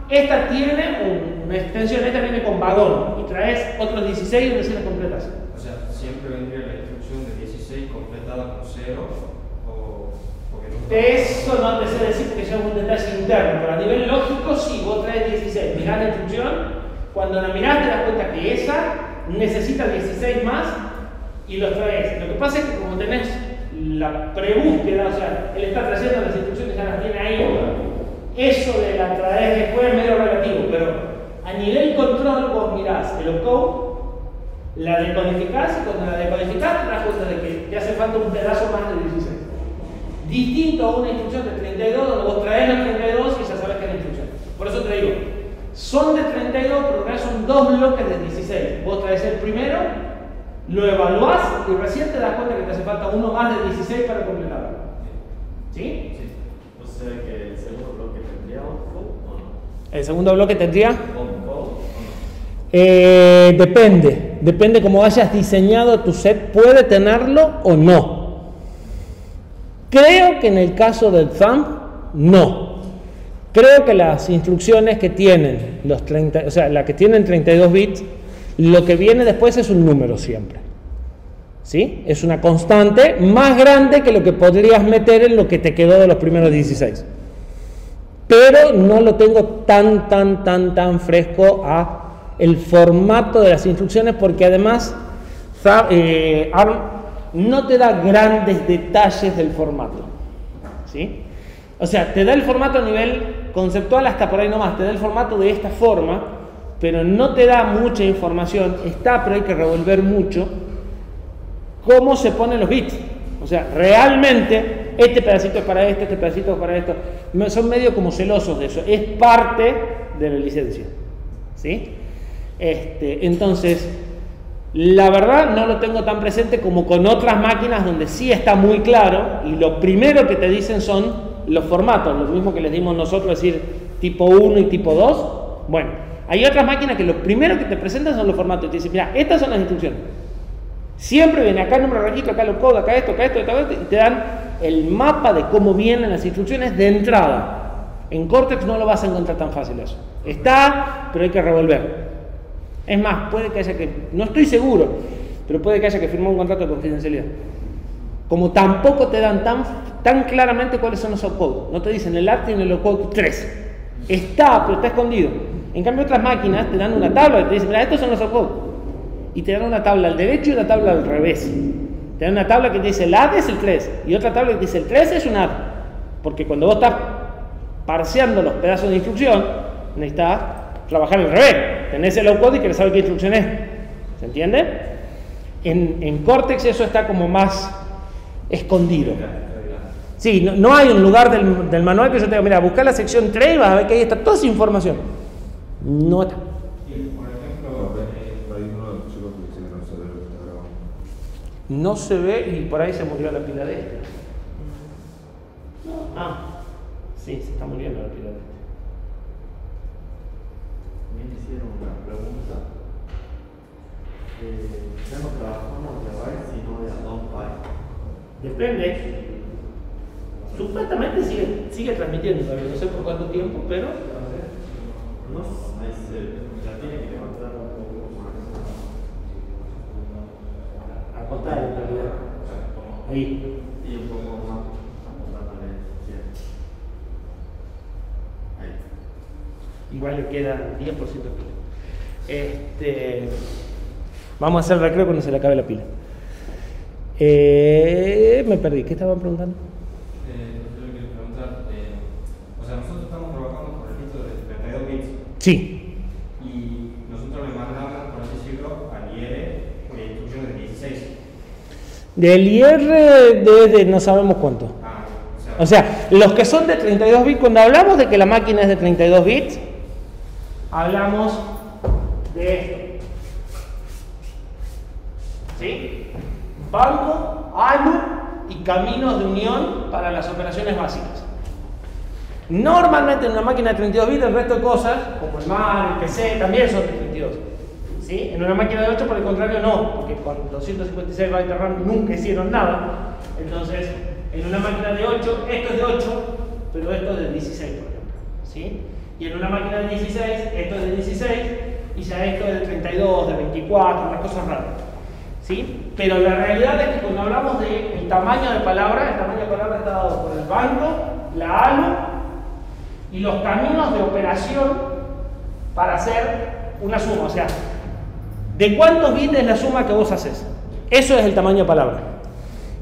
esta tiene una extensión, esta viene con vagón, y traes otros 16 y recién la completas. O sea, siempre vendría la instrucción de 16 completada con 0. Eso no te sé decir porque ya es un detalle interno, pero a nivel lógico sí, vos traes 16, mirás la instrucción, cuando la mirás te das cuenta que esa necesita 16 más y los traes. Lo que pasa es que como tenés la prebúsqueda, o sea, él está trayendo las instrucciones, ya las tiene ahí, eso de la traer después es medio relativo, pero a nivel control vos mirás el opcode, la decodificás y cuando la decodificás te das cuenta de que te hace falta un pedazo más de 16. Distinto a una instrucción de 32 donde vos traes la 32 y ya sabes que es la instrucción. Por eso te digo, son de 32 pero en realidad son 2 bloques de 16. Vos traes el primero, lo evaluás y recién te das cuenta que te hace falta uno más de 16 para completarlo. ¿Sí? Sí. O sea que el segundo bloque tendría on-code o no. ¿El segundo bloque tendría? On-code o no. Depende cómo hayas diseñado tu set, puede tenerlo o no. Creo que en el caso del thumb, no. Creo que las instrucciones que tienen los 30, o sea, la que tienen 32 bits, lo que viene después es un número siempre. ¿Sí? Es una constante más grande que lo que podrías meter en lo que te quedó de los primeros 16. Pero no lo tengo tan fresco a el formato de las instrucciones porque además ARM no te da grandes detalles del formato, ¿sí? O sea, te da el formato a nivel conceptual hasta por ahí nomás, te da el formato de esta forma, pero no te da mucha información, pero hay que revolver mucho cómo se ponen los bits. O sea, realmente, este pedacito es para esto, este pedacito es para esto, son medio como celosos de eso, es parte de la licencia, ¿sí? Entonces, la verdad no lo tengo tan presente como con otras máquinas donde sí está muy claro y lo primero que te dicen son los formatos, lo mismo que les dimos nosotros, decir tipo 1 y tipo 2. Bueno, hay otras máquinas que lo primero que te presentan son los formatos y te dicen, mira, estas son las instrucciones. Siempre viene acá el número de registro, acá el código, acá esto, y te dan el mapa de cómo vienen las instrucciones de entrada. En Cortex no lo vas a encontrar tan fácil eso. Está, pero hay que revolver. Es más, puede que haya que, no estoy seguro, pero puede que haya que firmar un contrato de confidencialidad. como tampoco te dan tan claramente cuáles son los opcodes. No te dicen el ART tiene el opcode 3. Está, pero está escondido. En cambio, otras máquinas te dan una tabla y te dicen, mira, estos son los opcodes. Y te dan una tabla al derecho y una tabla al revés. Te dan una tabla que te dice el AD es el 3 y otra tabla que te dice el 3 es un AD. Porque cuando vos estás parseando los pedazos de instrucción, necesitas trabajar al revés. Tenés el opcode y querés saber qué instrucción es. ¿Se entiende? En Cortex eso está como más escondido. Sí, no hay un lugar del manual que yo tenga, mira, buscar la sección 3 y vas a ver que ahí está toda esa información. No está. Por ejemplo, Hay uno de los chicos que dice que no se ve lo que está grabando. No se ve y por ahí se murió la pila de este. Sí, se está muriendo la pila de este. Me hicieron una pregunta. Ya no trabajamos de byte sino de add-on byte. Depende. Supuestamente sigue transmitiendo todavía, no sé por cuánto tiempo, pero No, ahí la tiene que levantar un poco más. acotar en realidad. Ahí. Y un poco más. Ahí. Igual le queda 10% de pila. Vamos a hacer el recreo cuando se le acabe la pila. Me perdí, ¿qué estaban preguntando? yo le quiero preguntar, o sea, nosotros estamos trabajando con registros de 32 bits Sí. y nosotros le mandamos, por así decirlo, al IR instrucciones de 16. Del IR de no sabemos cuánto. O sea, los que son de 32 bits, cuando hablamos de que la máquina es de 32 bits, hablamos de esto. ¿Sí? Banco, ALU y caminos de unión para las operaciones básicas. Normalmente en una máquina de 32 bits el resto de cosas, como el MAR, el PC, también son de 32. ¿Sí? En una máquina de 8 por el contrario no, porque con 256 bytes de RAM nunca hicieron nada. Entonces, en una máquina de 8, esto es de 8, pero esto es de 16, por ejemplo. ¿Sí? Y en una máquina de 16, esto es de 16, y ya esto es de 32, de 24, unas cosas raras. ¿Sí? Pero la realidad es que cuando hablamos del tamaño de palabra, el tamaño de palabra está dado por el banco, la ALU y los caminos de operación para hacer una suma. O sea, ¿de cuántos bits es la suma que vos haces? Eso es el tamaño de palabra.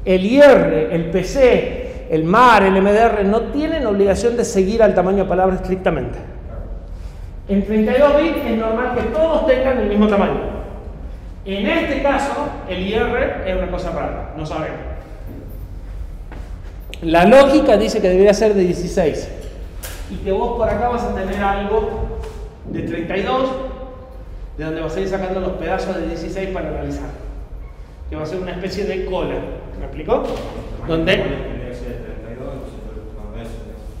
El IR, el PC, el MAR, el MDR no tienen obligación de seguir al tamaño de palabra estrictamente. En 32 bits es normal que todos tengan el mismo tamaño. En este caso, el IR es una cosa rara, no sabemos. La lógica dice que debería ser de 16 y que vos por acá vas a tener algo de 32, de donde vas a ir sacando los pedazos de 16 para analizar, que va a ser una especie de cola. ¿Me explicó? ¿Dónde?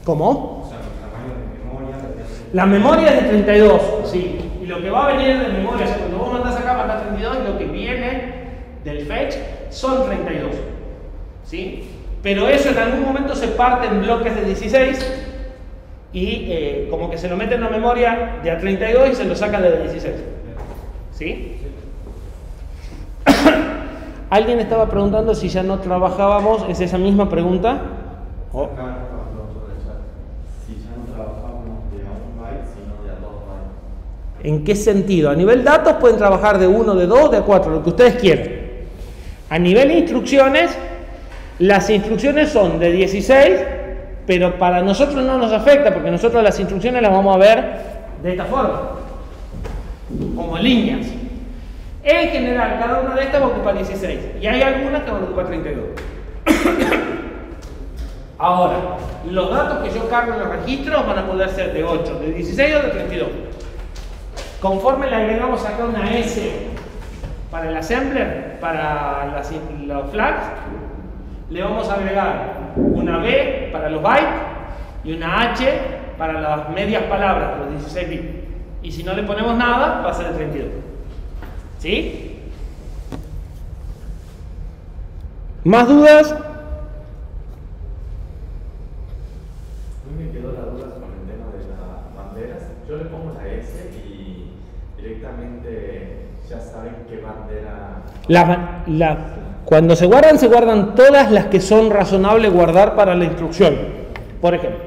¿Cómo? O sea, el tamaño de memoria. La memoria es de 32, sí. Y lo que va a venir de memoria, o sea, cuando vos mandás acá, mandás 32, y lo que viene del fetch son 32. ¿Sí? Pero eso en algún momento se parte en bloques de 16 y como que se lo mete en una memoria de a 32 y se lo saca de 16. ¿Sí? Alguien estaba preguntando si ya no trabajábamos, ¿es esa misma pregunta? Oh. Si ya no trabajamos de a 1 byte, sino de a 2 bytes. ¿En qué sentido? A nivel datos pueden trabajar de 1, de 2, de 4, lo que ustedes quieran. A nivel instrucciones, las instrucciones son de 16, pero para nosotros no nos afecta, porque nosotros las instrucciones las vamos a ver de esta forma, como líneas. En general, cada una de estas va a ocupar 16, y hay algunas que van a ocupar 32. Ahora, los datos que yo cargo en los registros van a poder ser de 8, de 16 o de 32. Conforme le agregamos acá una S para el assembler, para los flags, le vamos a agregar una B para los bytes y una H para las medias palabras, los 16 bits. Y si no le ponemos nada, va a ser de 32. ¿Sí? ¿Más dudas? A mí me quedó la duda con el tema de las banderas. Yo le pongo la S y directamente ya saben qué bandera. Cuando se guardan todas las que son razonables guardar para la instrucción. Por ejemplo,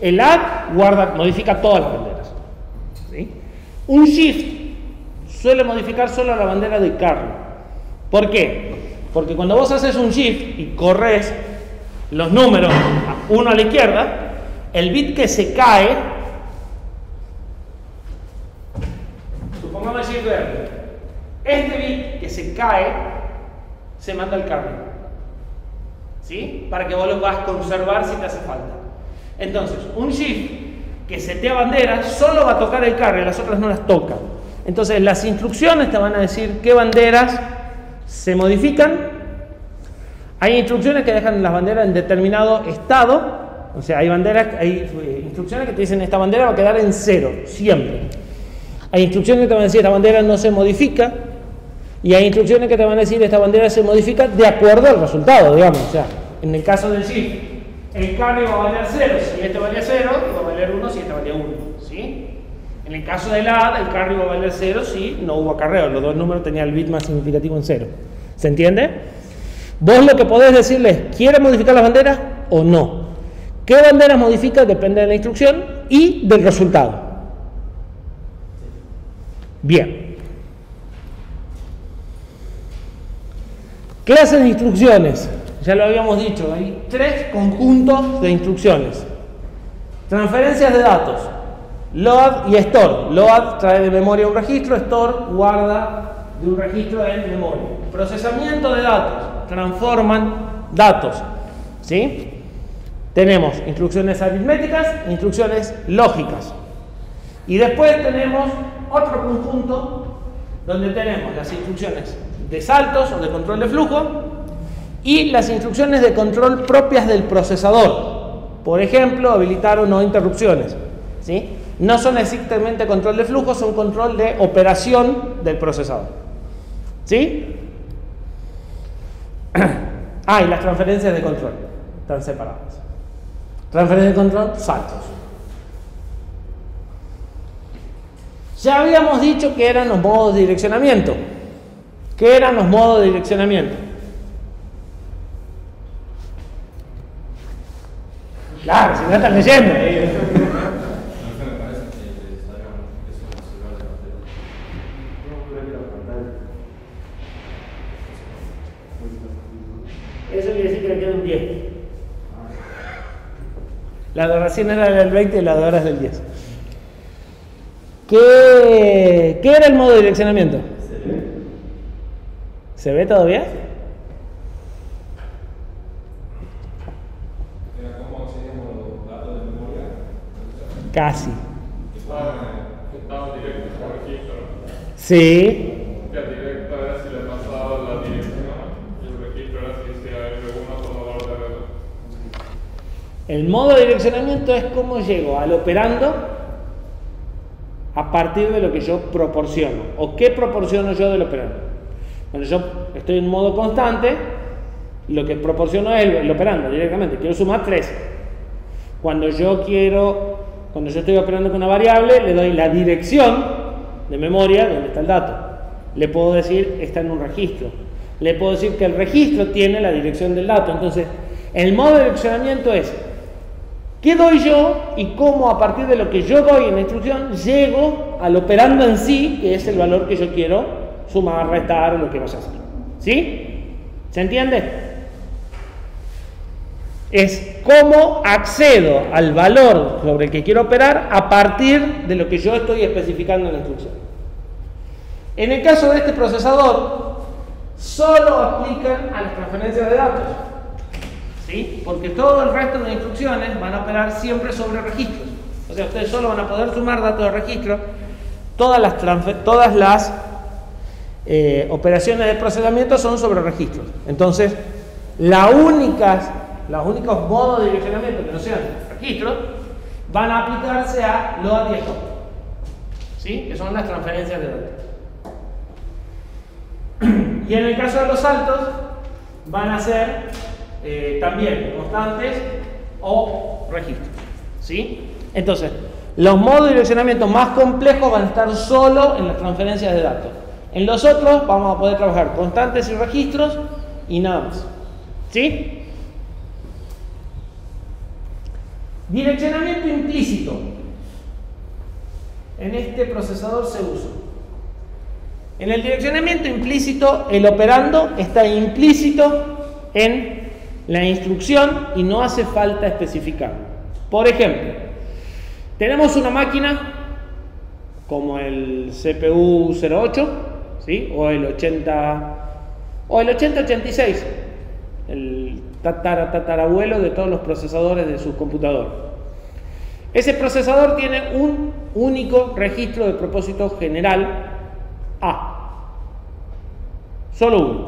el add modifica todas las banderas, ¿sí? Un shift suele modificar solo la bandera de carry. ¿Por qué? Porque cuando vos haces un shift y corres los números uno a la izquierda, el bit que se cae, supongamos shift verde, este bit que se cae se manda al carry, ¿sí? Para que vos lo vas a conservar si te hace falta. Entonces, un shift que setea banderas solo va a tocar el carry, las otras no las toca. Entonces, las instrucciones te van a decir qué banderas se modifican. Hay instrucciones que dejan las banderas en determinado estado. O sea, hay instrucciones que te dicen esta bandera va a quedar en 0, siempre. Hay instrucciones que te van a decir esta bandera no se modifica. Y hay instrucciones que te van a decir esta bandera se modifica de acuerdo al resultado, digamos. O sea, en el caso del shift, el carry va a valer 0 si este valía 0, y va a valer 1 si este valía 1, ¿sí? En el caso del add, el carry va a valer 0 si no hubo acarreo, los dos números tenían el bit más significativo en 0. ¿Se entiende? Vos lo que podés decirle es, ¿quiere modificar las banderas o no? ¿Qué banderas modifica? Depende de la instrucción y del resultado. Bien. Clases de instrucciones. Ya lo habíamos dicho, hay 3 conjuntos de instrucciones. Transferencias de datos. Load y store. Load trae de memoria un registro, store guarda de un registro en memoria. Procesamiento de datos. Transforman datos. ¿Sí? Tenemos instrucciones aritméticas e instrucciones lógicas. Y después tenemos otro conjunto donde tenemos las instrucciones de saltos o de control de flujo y las instrucciones de control propias del procesador. Por ejemplo, habilitar o no interrupciones, ¿sí? No son estrictamente control de flujo, son control de operación del procesador, ¿sí? Y las transferencias de control están separadas. Transferencia de control, saltos. Ya habíamos dicho que eran los modos de direccionamiento. ¿Qué eran los modos de direccionamiento? Claro, si no están leyendo. Eso quiere decir que le queda un 10. La de recién era del 20 y la de ahora es del 10. ¿Qué era el modo de direccionamiento? ¿Se ve todavía? ¿Era cómo accedíamos los datos de memoria? Casi. Estaba directo por registro. Sí. Que directo era si le pasaba la dirección y el registro era si sea F1 tomador de reloj. El modo de direccionamiento es cómo llego al operando a partir de lo que yo proporciono. ¿O qué proporciono yo del operando? Cuando yo estoy en modo constante, lo que proporciono es el operando directamente. Quiero sumar 3. Cuando yo estoy operando con una variable, le doy la dirección de memoria donde está el dato. Le puedo decir, está en un registro. Le puedo decir que el registro tiene la dirección del dato. Entonces, el modo de direccionamiento es ¿qué doy yo y cómo a partir de lo que yo doy en la instrucción llego al operando en sí, que es el valor que yo quiero sumar, restar o lo que vaya a hacer? ¿Sí? ¿Se entiende? Es cómo accedo al valor sobre el que quiero operar a partir de lo que yo estoy especificando en la instrucción. En el caso de este procesador, solo aplican a las transferencias de datos. ¿Sí? Porque todo el resto de instrucciones van a operar siempre sobre registros. O sea, ustedes solo van a poder sumar datos de registro. Todas las operaciones de procesamiento son sobre registros. Entonces, los únicos modos de direccionamiento que no sean registros van a aplicarse a load y store, ¿sí? Que son las transferencias de datos. Y en el caso de los saltos, van a ser también constantes o registros, ¿sí? Entonces, los modos de direccionamiento más complejos van a estar solo en las transferencias de datos. En los otros vamos a poder trabajar constantes y registros y nada más. ¿Sí? Direccionamiento implícito. En este procesador se usa. En el direccionamiento implícito, el operando está implícito en la instrucción y no hace falta especificar. Por ejemplo, tenemos una máquina como el CPU 08, ¿sí? O el 8086, el tatarabuelo de todos los procesadores de sus computadores. Ese procesador tiene un único registro de propósito general A, solo uno.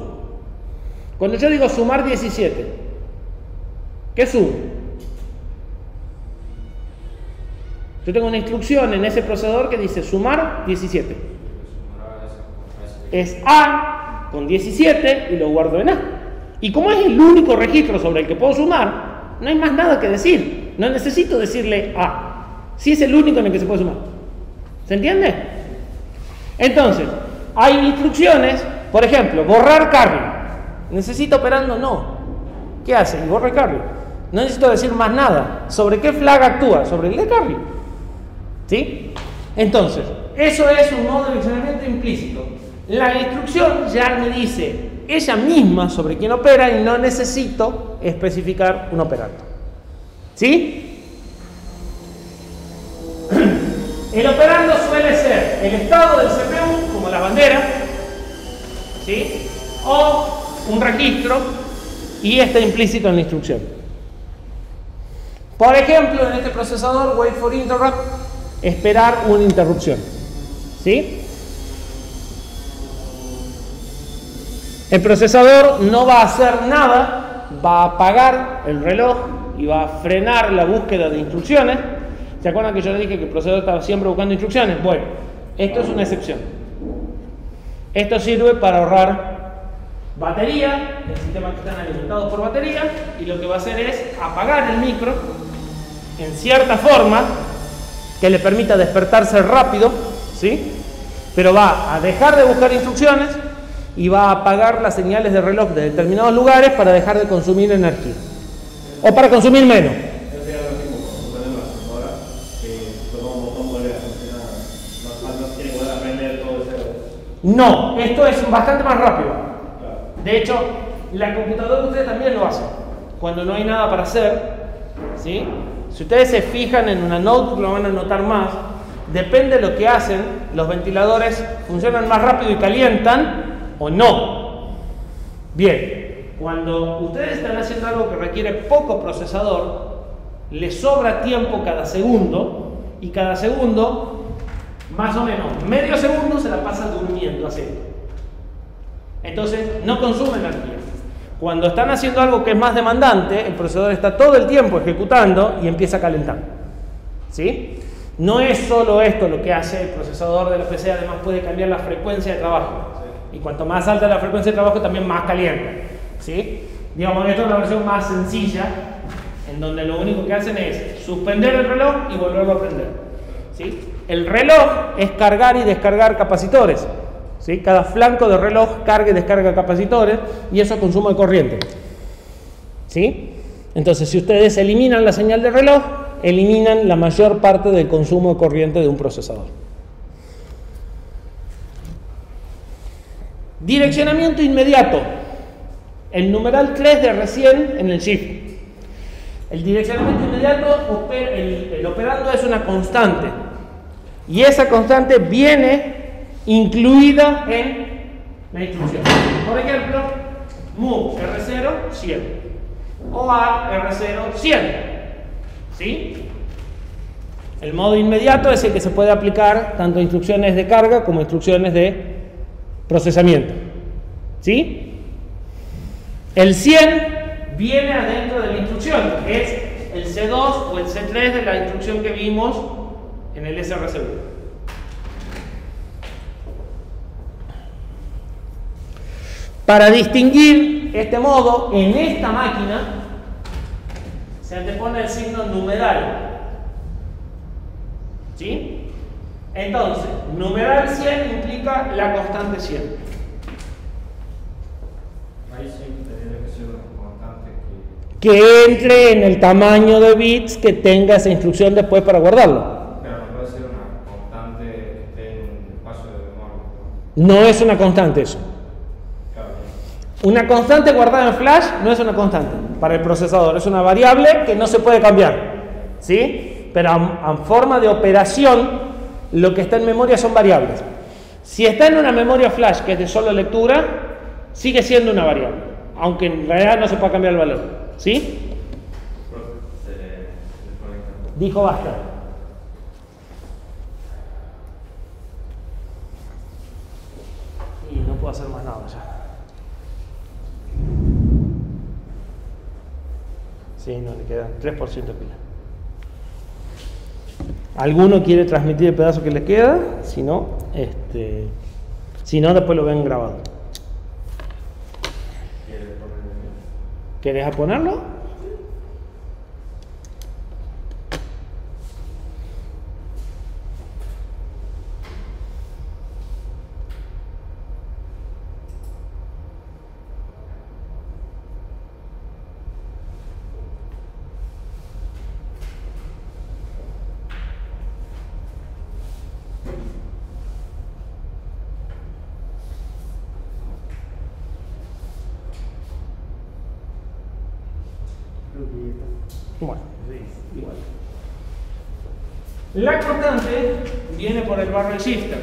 Cuando yo digo sumar 17, ¿qué sumo? Yo tengo una instrucción en ese procesador que dice sumar 17. Es A con 17 y lo guardo en A. Y como es el único registro sobre el que puedo sumar, no hay más nada que decir. No necesito decirle A. Si es el único en el que se puede sumar. ¿Se entiende? Entonces, hay instrucciones, por ejemplo, borrar carry. ¿Necesito operando? No. ¿Qué hace? Y borra carry. No necesito decir más nada. ¿Sobre qué flag actúa? Sobre el de carry. ¿Sí? Entonces, eso es un modo de direccionamiento implícito. La instrucción ya me dice ella misma sobre quién opera y no necesito especificar un operando. ¿Sí? El operando suele ser el estado del CPU, como la bandera, ¿sí? O un registro, y está implícito en la instrucción. Por ejemplo, en este procesador, wait for interrupt, esperar una interrupción. ¿Sí? El procesador no va a hacer nada, va a apagar el reloj y va a frenar la búsqueda de instrucciones. ¿Se acuerdan que yo les dije que el procesador estaba siempre buscando instrucciones? Bueno, esto es una excepción. Esto sirve para ahorrar batería, el sistema que están alimentados por batería, y lo que va a hacer es apagar el micro en cierta forma que le permita despertarse rápido, ¿sí? Pero va a dejar de buscar instrucciones y va a apagar las señales de reloj de determinados lugares para dejar de consumir energía o para consumir menos. No, esto es bastante más rápido. De hecho, la computadora de ustedes también lo hace. Cuando no hay nada para hacer, ¿sí? Si ustedes se fijan en una notebook lo van a notar más. Depende de lo que hacen, los ventiladores funcionan más rápido y calientan o no. Bien, cuando ustedes están haciendo algo que requiere poco procesador, les sobra tiempo cada segundo, y cada segundo, más o menos medio segundo, se la pasa durmiendo haciendo. Entonces no consume energía. Cuando están haciendo algo que es más demandante, el procesador está todo el tiempo ejecutando y empieza a calentar. ¿Sí? No es solo esto lo que hace el procesador de la PC, además puede cambiar la frecuencia de trabajo. Y cuanto más alta la frecuencia de trabajo, también más calienta. ¿Sí? Digamos, esto es la versión más sencilla, en donde lo único que hacen es suspender el reloj y volverlo a prender. ¿Sí? El reloj es cargar y descargar capacitores. ¿Sí? Cada flanco de reloj carga y descarga capacitores y eso consume corriente. ¿Sí? Entonces, si ustedes eliminan la señal de reloj, eliminan la mayor parte del consumo de corriente de un procesador. Direccionamiento inmediato. El numeral 3 de recién en el shift. El direccionamiento inmediato, el operando es una constante. Y esa constante viene incluida en la instrucción. Por ejemplo, move R0, 100. O add R0, 100. ¿Sí? El modo inmediato es el que se puede aplicar tanto a instrucciones de carga como a instrucciones de procesamiento. ¿Sí? El 100 viene adentro de la instrucción, que es el C2 o el C3 de la instrucción que vimos en el SRC1. Para distinguir este modo, en esta máquina se antepone el signo numeral. ¿Sí? Entonces, numeral 100 implica la constante 100. Hay shift que entre en el tamaño de bits que tenga esa instrucción después para guardarlo. Pero no puede ser una constante que esté en un espacio de memoria. No es una constante eso. Claro. Una constante guardada en flash no es una constante para el procesador, es una variable que no se puede cambiar, ¿sí? Pero en forma de operación, lo que está en memoria son variables. Si está en una memoria flash que es de solo lectura, sigue siendo una variable, aunque en realidad no se puede cambiar el valor, ¿sí? Se desconecta. Dijo basta. Y no puedo hacer más nada ya. Sí, no, le quedan 3% de pila. ¿Alguno quiere transmitir el pedazo que le queda? Si no, después lo ven grabado. ¿Querés ponerlo? Bueno, igual. La constante viene por el barrel shifter.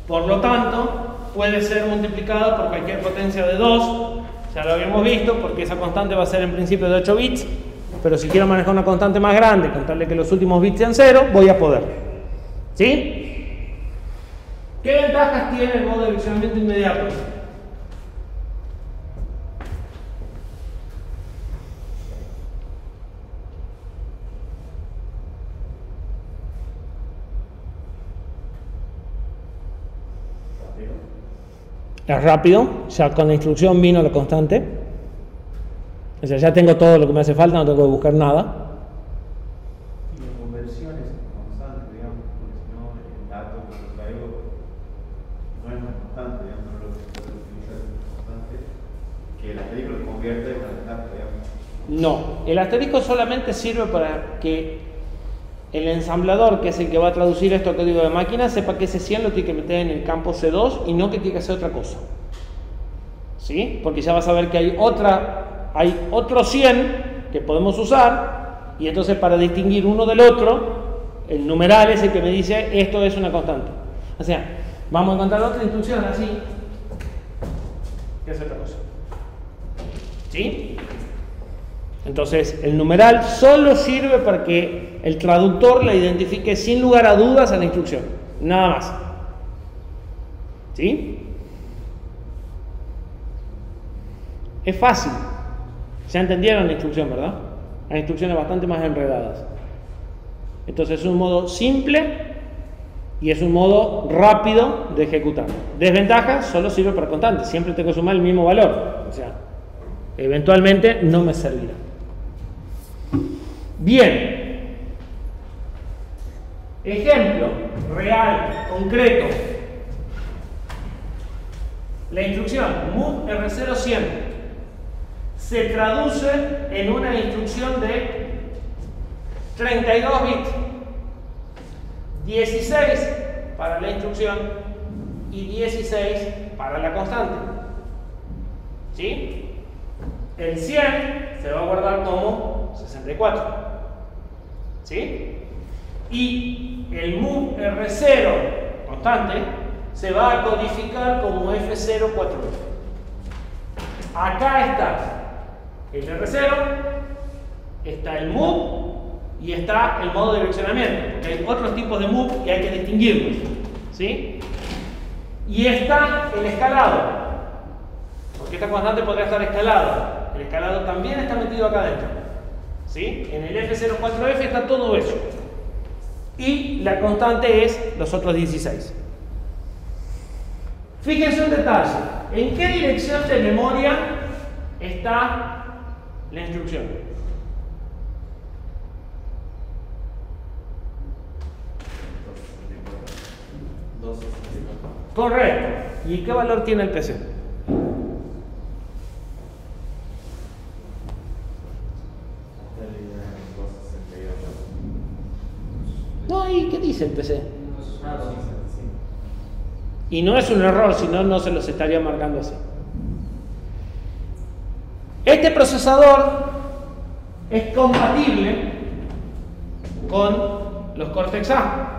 Por lo tanto, puede ser multiplicada por cualquier potencia de 2. Ya lo habíamos visto, porque esa constante va a ser en principio de 8 bits. Pero si quiero manejar una constante más grande, contarle que los últimos bits sean 0, voy a poder. ¿Sí? ¿Qué ventajas tiene el modo de direccionamiento inmediato? Es rápido, ya con la instrucción vino la constante. O sea, ya tengo todo lo que me hace falta, no tengo que buscar nada. Y la conversión es constante, digamos, porque si no, el dato que yo traigo no es una constante, digamos, no lo que se utiliza es constante, que el asterisco lo convierte en una constante, digamos. No, el asterisco solamente sirve para que el ensamblador, que es el que va a traducir esto a código de máquina, sepa que ese 100 lo tiene que meter en el campo C2 y no que tiene que hacer otra cosa. ¿Sí? Porque ya va a saber que hay otro 100 que podemos usar, y entonces para distinguir uno del otro, el numeral es el que me dice esto es una constante. O sea, vamos a encontrar otra instrucción así, que es otra cosa. ¿Sí? Entonces, el numeral solo sirve para que el traductor la identifique sin lugar a dudas a la instrucción. Nada más. ¿Sí? Es fácil. Ya entendieron la instrucción, ¿verdad? Hay instrucciones bastante más enredadas. Entonces, es un modo simple y es un modo rápido de ejecutar. Desventaja, solo sirve para constantes. Siempre tengo que sumar el mismo valor. O sea, eventualmente no me servirá. Bien, ejemplo real, concreto. La instrucción move R0100 se traduce en una instrucción de 32 bits, 16 para la instrucción y 16 para la constante. ¿Sí? El 100 se va a guardar como 64. ¿Sí? Y el move R0 constante se va a codificar como F048. Acá está el R0, está el move y está el modo de direccionamiento, porque hay otros tipos de move y hay que distinguirlos. ¿Sí? Y está el escalado, porque esta constante podría estar escalada. El escalado también está metido acá adentro. ¿Sí? En el F04F está todo eso. Y la constante es los otros 16. Fíjense un detalle. ¿En qué dirección de memoria está la instrucción? Correcto. ¿Y qué valor tiene el PC? No, ¿y qué dice el PC? Ah, 265. Y no es un error, si no, no se los estaría marcando así. Este procesador es compatible con los Cortex-A.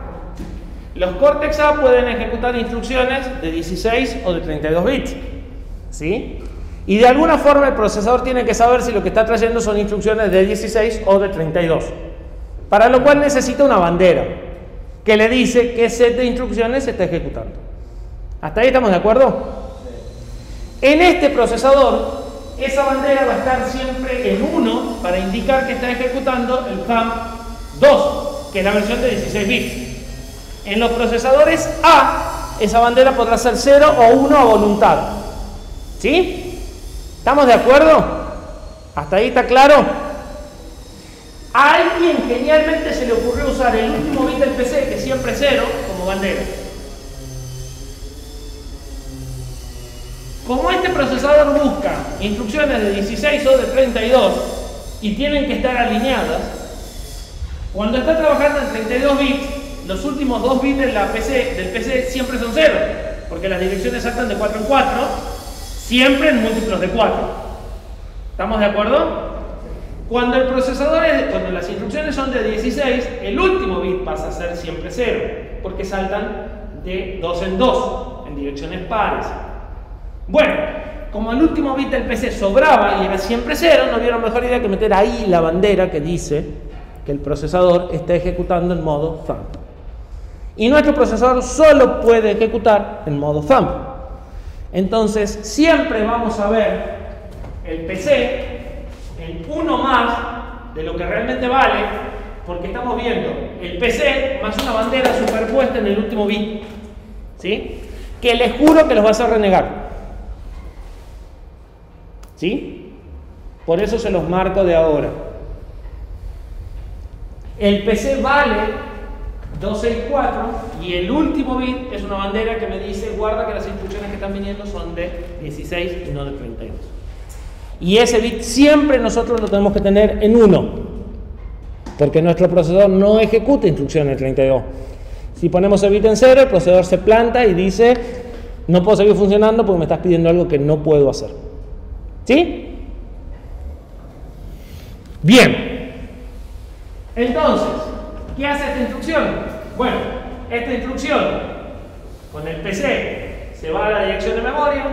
Los Cortex-A pueden ejecutar instrucciones de 16 o de 32 bits, ¿sí? Y de alguna forma el procesador tiene que saber si lo que está trayendo son instrucciones de 16 o de 32, para lo cual necesita una bandera que le dice qué set de instrucciones se está ejecutando. ¿Hasta ahí estamos de acuerdo? En este procesador, esa bandera va a estar siempre en 1 para indicar que está ejecutando el FAM 2, que es la versión de 16 bits. En los procesadores A, esa bandera podrá ser 0 o 1 a voluntad. ¿Sí? ¿Estamos de acuerdo? ¿Hasta ahí está claro? A alguien genialmente se le ocurrió usar el último bit del PC, que siempre es 0, como bandera. Como este procesador busca instrucciones de 16 o de 32 y tienen que estar alineadas, cuando está trabajando en 32 bits, los últimos 2 bits del PC siempre son 0, porque las direcciones saltan de 4 en 4, siempre en múltiplos de 4. ¿Estamos de acuerdo? Cuando las instrucciones son de 16, el último bit pasa a ser siempre 0, porque saltan de 2 en 2, en direcciones pares. Bueno, como el último bit del PC sobraba y era siempre 0, no vieron mejor idea que meter ahí la bandera que dice que el procesador está ejecutando en modo thumb. Y nuestro procesador solo puede ejecutar en modo thumb. Entonces, siempre vamos a ver el PC en 1 más de lo que realmente vale, porque estamos viendo el PC más una bandera superpuesta en el último bit, ¿sí? Que les juro que los va a hacer renegar, ¿sí? Por eso se los marco de ahora. El PC vale 264 y el último bit es una bandera que me dice guarda que las instrucciones que están viniendo son de 16 y no de 32. Y ese bit siempre nosotros lo tenemos que tener en 1, porque nuestro procesador no ejecuta instrucciones 32. Si ponemos el bit en 0, el procesador se planta y dice no puedo seguir funcionando porque me estás pidiendo algo que no puedo hacer. ¿Sí? Bien. Entonces, ¿qué hace esta instrucción? Bueno, esta instrucción con el PC se va a la dirección de memoria,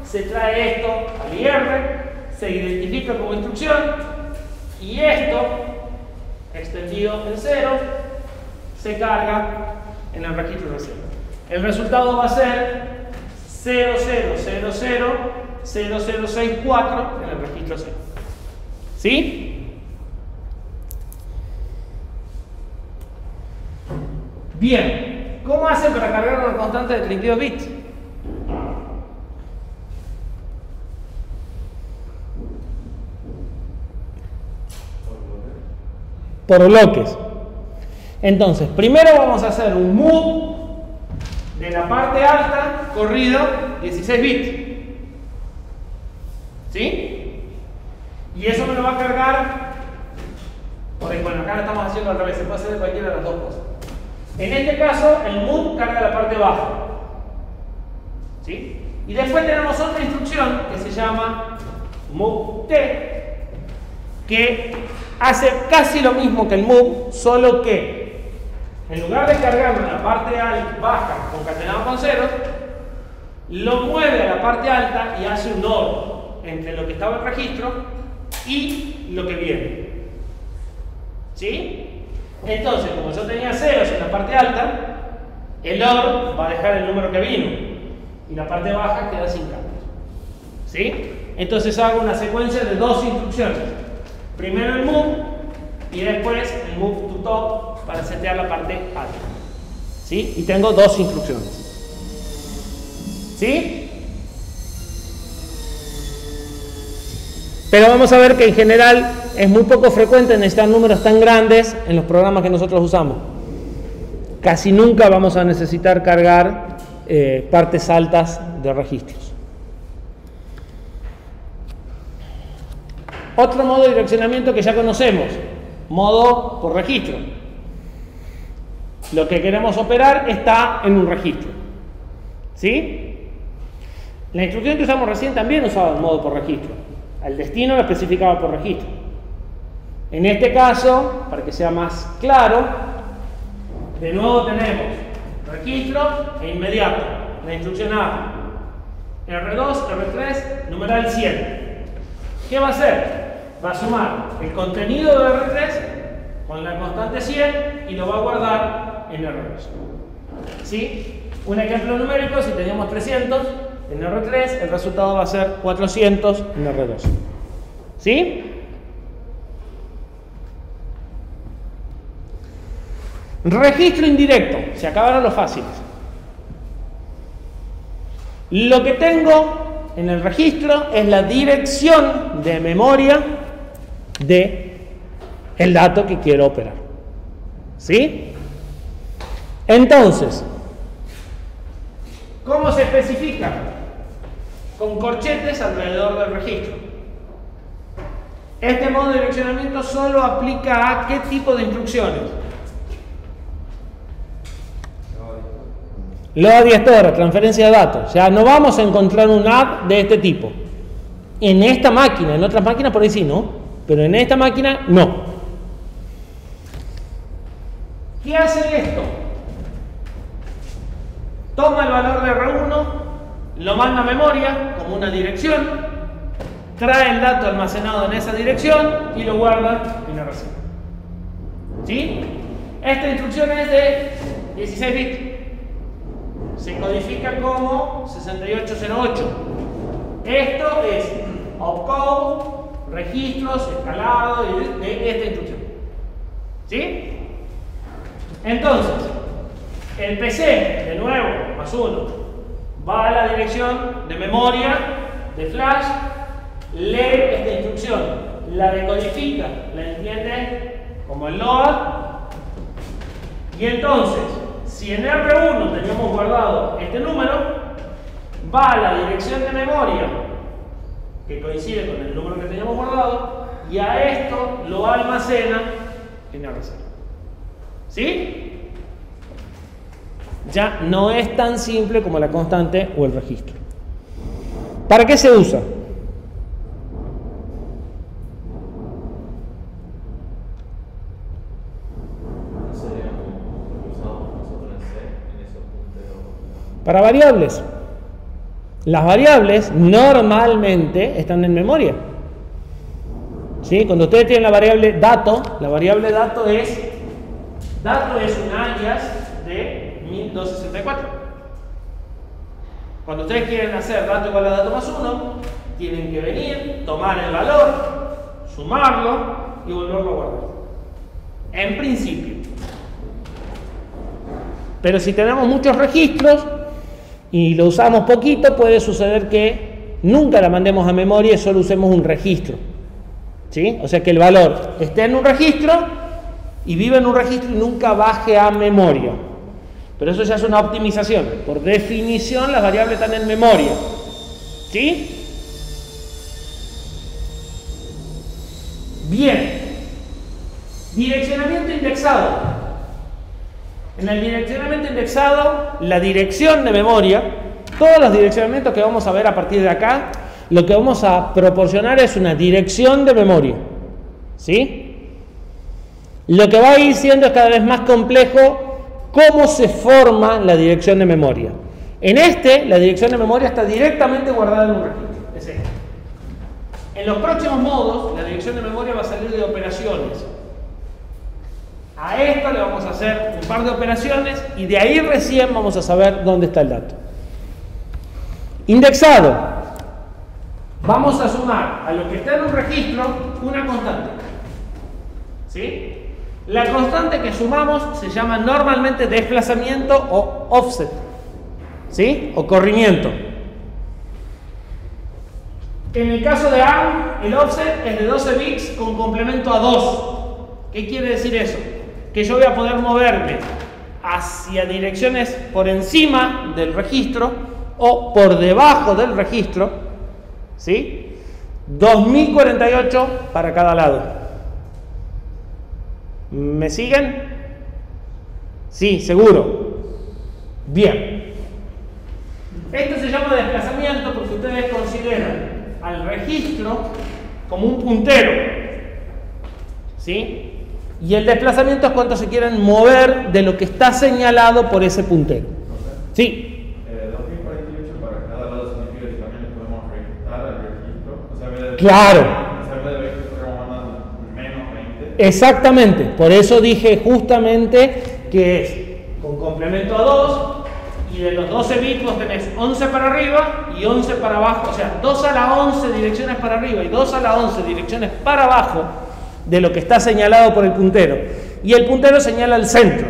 se trae esto al IR, se identifica como instrucción y esto, extendido en 0, se carga en el registro de reserva. El resultado va a ser 00000064 en el registro 0. ¿Sí? Bien, ¿cómo hacen para cargar una constante de 32 bits? Por bloques. Entonces, primero vamos a hacer un move de la parte alta corrido 16 bits. ¿Sí? Y eso me lo va a cargar. Bueno, acá lo estamos haciendo al revés, se puede hacer de cualquiera de las dos cosas. En este caso, el move carga la parte baja. ¿Sí? Y después tenemos otra instrucción que se llama move T, que hace casi lo mismo que el move, solo que en lugar de cargarlo en la parte baja concatenado con ceros, lo mueve a la parte alta y hace un OR entre lo que estaba en registro y lo que viene. ¿Sí? Entonces, como yo tenía ceros en la parte alta, el OR va a dejar el número que vino y la parte baja queda sin cambios. ¿Sí? Entonces hago una secuencia de 2 instrucciones. Primero el move y después el move to top para setear la parte alta. ¿Sí? Y tengo 2 instrucciones. ¿Sí? Pero vamos a ver que en general es muy poco frecuente necesitar números tan grandes en los programas que nosotros usamos. Casi nunca vamos a necesitar cargar partes altas de registros. Otro modo de direccionamiento que ya conocemos, modo por registro. lo que queremos operar está en un registro. ¿Sí? La instrucción que usamos recién también usaba el modo por registro. Al destino lo especificaba por registro. En este caso, para que sea más claro, de nuevo tenemos registro e inmediato. La instrucción A, R2, R3, numeral 100. ¿Qué va a hacer? Va a sumar el contenido de R3 con la constante 100 y lo va a guardar en R2. ¿Sí? Un ejemplo numérico, si teníamos 300 en R3, el resultado va a ser 400 en R2. ¿Sí? Registro indirecto. Se acabaron los fáciles. Lo que tengo en el registro es la dirección de memoria de el dato que quiero operar. ¿Sí? Entonces, ¿cómo se especifica? Con corchetes alrededor del registro. Este modo de direccionamiento solo aplica a ¿qué tipo de instrucciones? Load y store, transferencia de datos. O sea, no vamos a encontrar un add de este tipo. En esta máquina, en otras máquinas por ahí sí, ¿no? Pero en esta máquina, no. ¿Qué hace esto? Toma el valor de R1, lo manda a memoria como una dirección, trae el dato almacenado en esa dirección y lo guarda en R0. ¿Sí? Esta instrucción es de 16 bits. Se codifica como 6808. Esto es opcode, registros, escalado de esta instrucción. ¿Sí? Entonces, el PC, de nuevo, más 1, va a la dirección de memoria de flash, lee esta instrucción, la decodifica, la entiende como el load, y entonces, si en R1 teníamos guardado este número, va a la dirección de memoria que coincide con el número que teníamos guardado y a esto lo almacena en R0. ¿Sí? Ya no es tan simple como la constante o el registro. ¿Para qué se usa? Para variables. Las variables normalmente están en memoria. ¿Sí? Cuando ustedes tienen la variable dato es un alias de 1264. Cuando ustedes quieren hacer dato igual a dato más 1, tienen que venir, tomar el valor, sumarlo y volverlo a guardar. En principio. Pero si tenemos muchos registros y lo usamos poquito, puede suceder que nunca la mandemos a memoria y solo usemos un registro. ¿Sí? O sea que el valor esté en un registro y vive en un registro y nunca baje a memoria. Pero eso ya es una optimización. Por definición, las variables están en memoria. ¿Sí? Bien. Direccionamiento indexado. En el direccionamiento indexado, la dirección de memoria, todos los direccionamientos que vamos a ver a partir de acá, lo que vamos a proporcionar es una dirección de memoria. ¿Sí? Lo que va a ir siendo es cada vez más complejo cómo se forma la dirección de memoria. En la dirección de memoria está directamente guardada en un registro. Es este. En los próximos modos, la dirección de memoria va a salir de operaciones. A esto le vamos a hacer un par de operaciones y de ahí recién vamos a saber dónde está el dato. Indexado. Vamos a sumar a lo que está en un registro una constante. ¿Sí? La constante que sumamos se llama normalmente desplazamiento o offset. ¿Sí? O corrimiento. En el caso de ARM, el offset es de 12 bits con complemento a 2. ¿Qué quiere decir eso? Que yo voy a poder moverme hacia direcciones por encima del registro o por debajo del registro, ¿sí? 2048 para cada lado. ¿Me siguen? Sí, seguro. Bien. Esto se llama desplazamiento porque ustedes consideran al registro como un puntero. ¿Sí? Y el desplazamiento es cuánto se quieren mover de lo que está señalado por ese puntero. ¿Sí? 2048 para cada lado significa que también le podemos registrar al registro. O sea, en vez de Claro. estamos mandando menos 20. Exactamente. Por eso dije justamente que es con complemento a 2 y de los 12 bits vos tenés 11 para arriba y 11 para abajo. O sea, 2 a la 11 direcciones para arriba y 2 a la 11 direcciones para abajo de lo que está señalado por el puntero. Y el puntero señala el centro.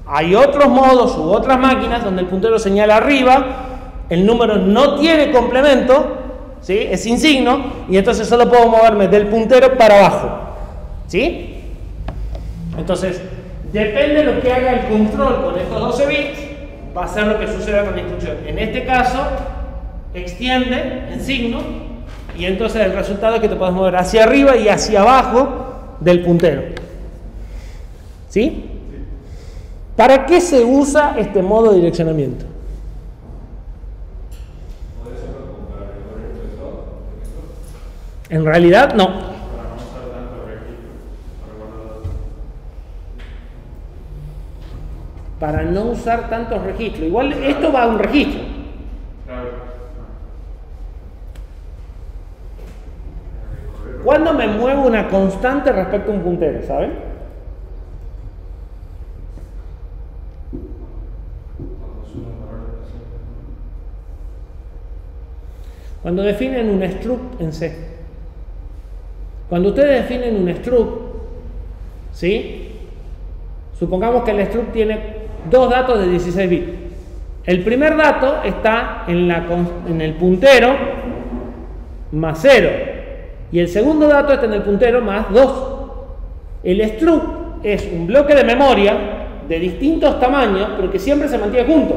Hay otros modos u otras máquinas donde el puntero señala arriba, el número no tiene complemento, ¿sí? Es sin signo, y entonces solo puedo moverme del puntero para abajo. ¿Sí? Entonces, depende de lo que haga el control con estos 12 bits, va a ser lo que suceda con la instrucción. En este caso, extiende en signo, y entonces el resultado es que te puedes mover hacia arriba y hacia abajo del puntero. ¿Sí? ¿Para qué se usa este modo de direccionamiento? ¿Puede ser para recorrer el vector? En realidad, no. Para no usar tanto registro. Para guardar. Para no usar tantos registros. Igual esto va a un registro. Claro. ¿Cuándo me muevo una constante respecto a un puntero? ¿Saben? Cuando definen un struct en C. Cuando ustedes definen un struct, ¿sí? Supongamos que el struct tiene dos datos de 16 bits. El primer dato está en el puntero más 0. Y el segundo dato está en el puntero más 2. El struct es un bloque de memoria de distintos tamaños, pero que siempre se mantiene junto.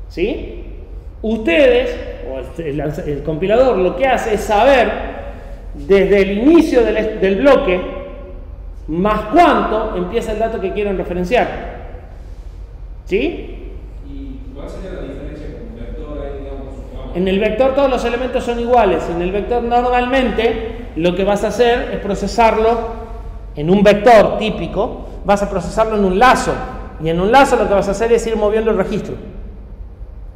¿Sí? Ustedes, o el compilador, lo que hace es saber desde el inicio del bloque más cuánto empieza el dato que quieren referenciar. ¿Sí? ¿Y cuál sería la diferencia con un vector ahí, digamos? En el vector todos los elementos son iguales. En el vector normalmente lo que vas a hacer es procesarlo en un vector típico, vas a procesarlo en un lazo. Y en un lazo lo que vas a hacer es ir moviendo el registro.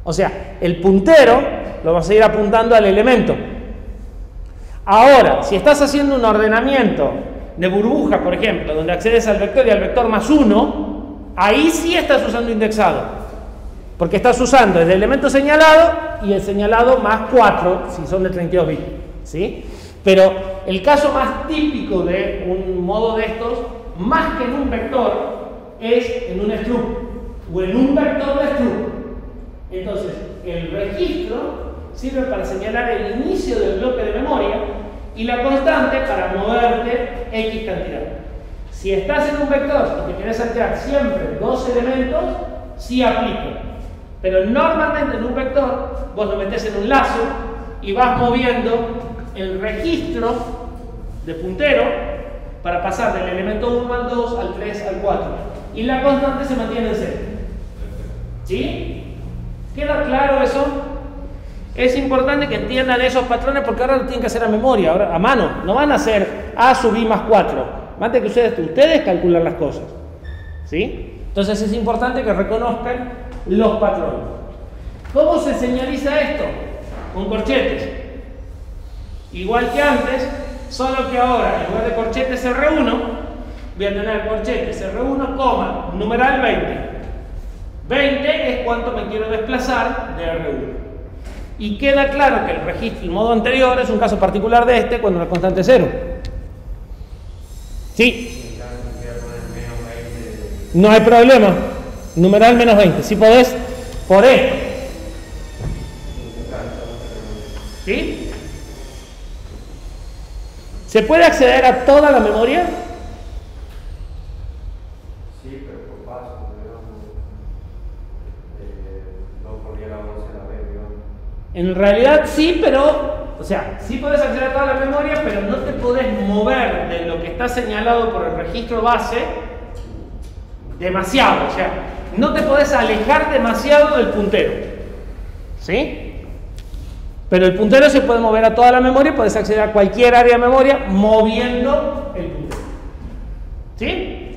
O sea, el puntero lo vas a ir apuntando al elemento. Ahora, si estás haciendo un ordenamiento de burbuja, por ejemplo, donde accedes al vector y al vector más 1, ahí sí estás usando indexado. Porque estás usando el elemento señalado y el señalado más 4, si son de 32 bits. ¿Sí? Pero el caso más típico de un modo de estos, más que en un vector, es en un struct o en un vector de struct. Entonces, el registro sirve para señalar el inicio del bloque de memoria y la constante para moverte X cantidad. Si estás en un vector y te quieres saltear siempre dos elementos, sí aplica. Pero normalmente en un vector vos lo metés en un lazo y vas moviendo el registro de puntero para pasar del elemento 1 al 2 al 3 al 4. Y la constante se mantiene en 0. ¿Sí? ¿Queda claro eso? Es importante que entiendan esos patrones porque ahora lo tienen que hacer a memoria, ahora a mano. No van a hacer A sub I más 4. Más que ustedes calculan las cosas. ¿Sí? Entonces es importante que reconozcan los patrones. ¿Cómo se señaliza esto? Con corchetes. Igual que antes, solo que ahora en lugar de corchetes R1, voy a tener corchetes R1, numeral 20. 20 es cuánto me quiero desplazar de R1. Y queda claro que el registro, el modo anterior, es un caso particular de este cuando la constante es 0. ¿Sí? No hay problema. Numeral menos 20. Si podés, por esto. ¿Sí? ¿Se puede acceder a toda la memoria? Sí, pero por paso, digamos. No ponía la 11 a la vez, digamos. En realidad sí, pero... O sea, sí podés acceder a toda la memoria, pero no te podés mover de lo que está señalado por el registro base demasiado, o sea, no te podés alejar demasiado del puntero, ¿sí? Pero el puntero se puede mover a toda la memoria y podés acceder a cualquier área de memoria moviendo el puntero, ¿sí?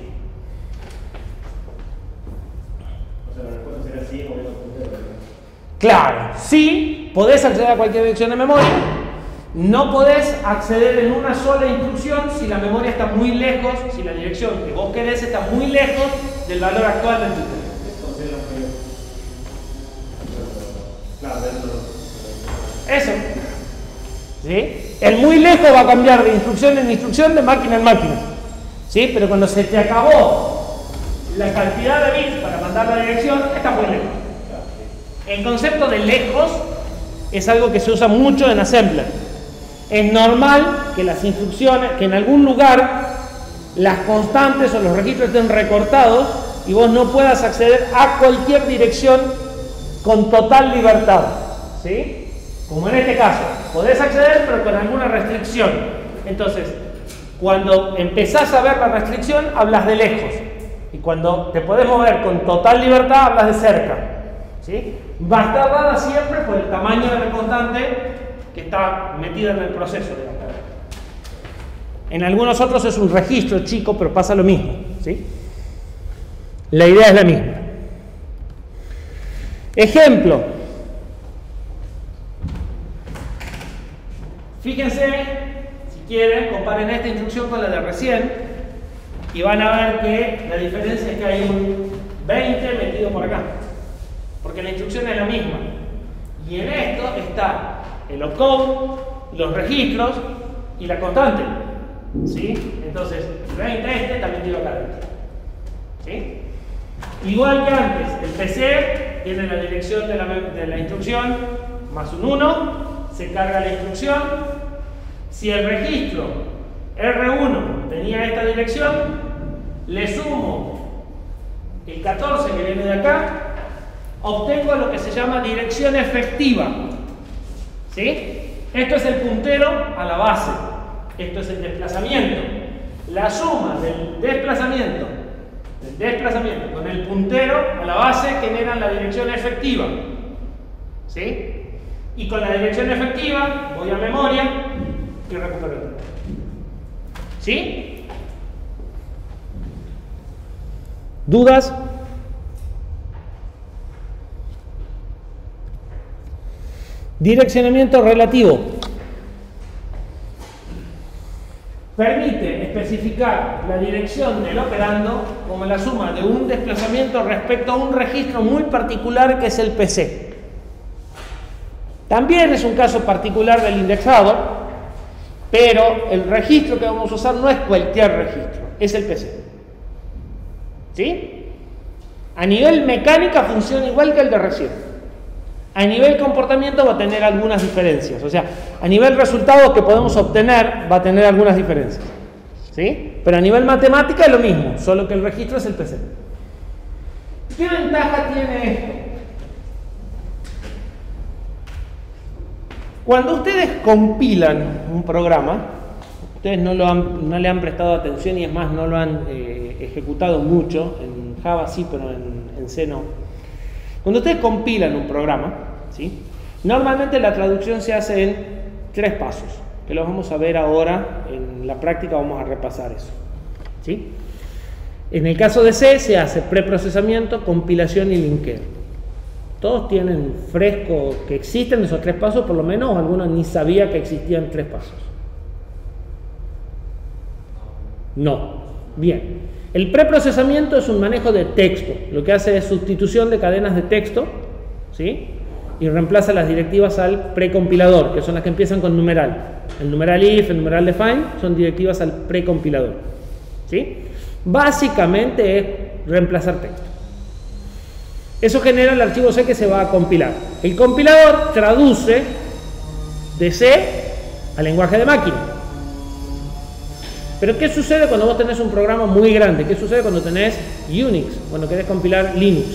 O sea, la respuesta sería sí, moviendo el puntero, ¿verdad? Claro, sí, podés acceder a cualquier dirección de memoria. No podés acceder en una sola instrucción si la memoria está muy lejos, si la dirección que vos querés está muy lejos del valor actual del puntero. Claro, dentro. Eso. ¿Sí? El muy lejos va a cambiar de instrucción en instrucción, de máquina en máquina. ¿Sí? Pero cuando se te acabó la cantidad de bits para mandar la dirección, está muy lejos. El concepto de lejos es algo que se usa mucho en assembler. Es normal que las instrucciones, que en algún lugar las constantes o los registros estén recortados y vos no puedas acceder a cualquier dirección con total libertad, ¿sí? Como en este caso, podés acceder pero con alguna restricción. Entonces, cuando empezás a ver la restricción, hablas de lejos, y cuando te podés mover con total libertad, hablas de cerca, ¿sí? Va a estar dada siempre por el tamaño de la constante que está metida en el proceso, digamos. En algunos otros es un registro chico, pero pasa lo mismo, ¿sí? La idea es la misma. Ejemplo. Fíjense, si quieren, comparen esta instrucción con la de recién y van a ver que la diferencia es que hay un 20 metido por acá, porque la instrucción es la misma. Y en esto está el opcode, los registros y la constante, ¿sí? Entonces, 20 este está metido acá dentro, ¿sí? Igual que antes, el PC tiene la dirección de la instrucción más un 1, se carga la instrucción. Si el registro R1 tenía esta dirección, le sumo el 14 que viene de acá, obtengo lo que se llama dirección efectiva, ¿sí? Esto es el puntero a la base, esto es el desplazamiento. La suma del desplazamiento con el puntero a la base generan la dirección efectiva, ¿sí? Y con la dirección efectiva voy a memoria y recupero el puntero, ¿sí? ¿Dudas? Direccionamiento relativo. Permite especificar la dirección del operando como la suma de un desplazamiento respecto a un registro muy particular que es el PC. También es un caso particular del indexador, pero el registro que vamos a usar no es cualquier registro, es el PC. ¿Sí? A nivel mecánica funciona igual que el de recién. A nivel comportamiento va a tener algunas diferencias, o sea, a nivel resultado que podemos obtener va a tener algunas diferencias, ¿sí? Pero a nivel matemática es lo mismo, solo que el registro es el PC. ¿Qué ventaja tiene esto? Cuando ustedes compilan un programa, ustedes no le han prestado atención y es más, no lo han ejecutado mucho, en Java sí, pero en C no. Cuando ustedes compilan un programa, ¿sí? Normalmente la traducción se hace en 3 pasos, que los vamos a ver ahora, en la práctica vamos a repasar eso, ¿sí? En el caso de C se hace preprocesamiento, compilación y linkeo. Todos tienen fresco que existen esos 3 pasos, por lo menos, o algunos ni sabía que existían 3 pasos. No. Bien. El preprocesamiento es un manejo de texto. Lo que hace es sustitución de cadenas de texto, ¿sí? Y reemplaza las directivas al precompilador, que son las que empiezan con numeral. El numeral if, el numeral define, son directivas al precompilador, ¿sí? Básicamente es reemplazar texto. Eso genera el archivo C que se va a compilar. El compilador traduce de C al lenguaje de máquina. Pero ¿qué sucede cuando vos tenés un programa muy grande? ¿Qué sucede cuando tenés Unix? Cuando querés compilar Linux.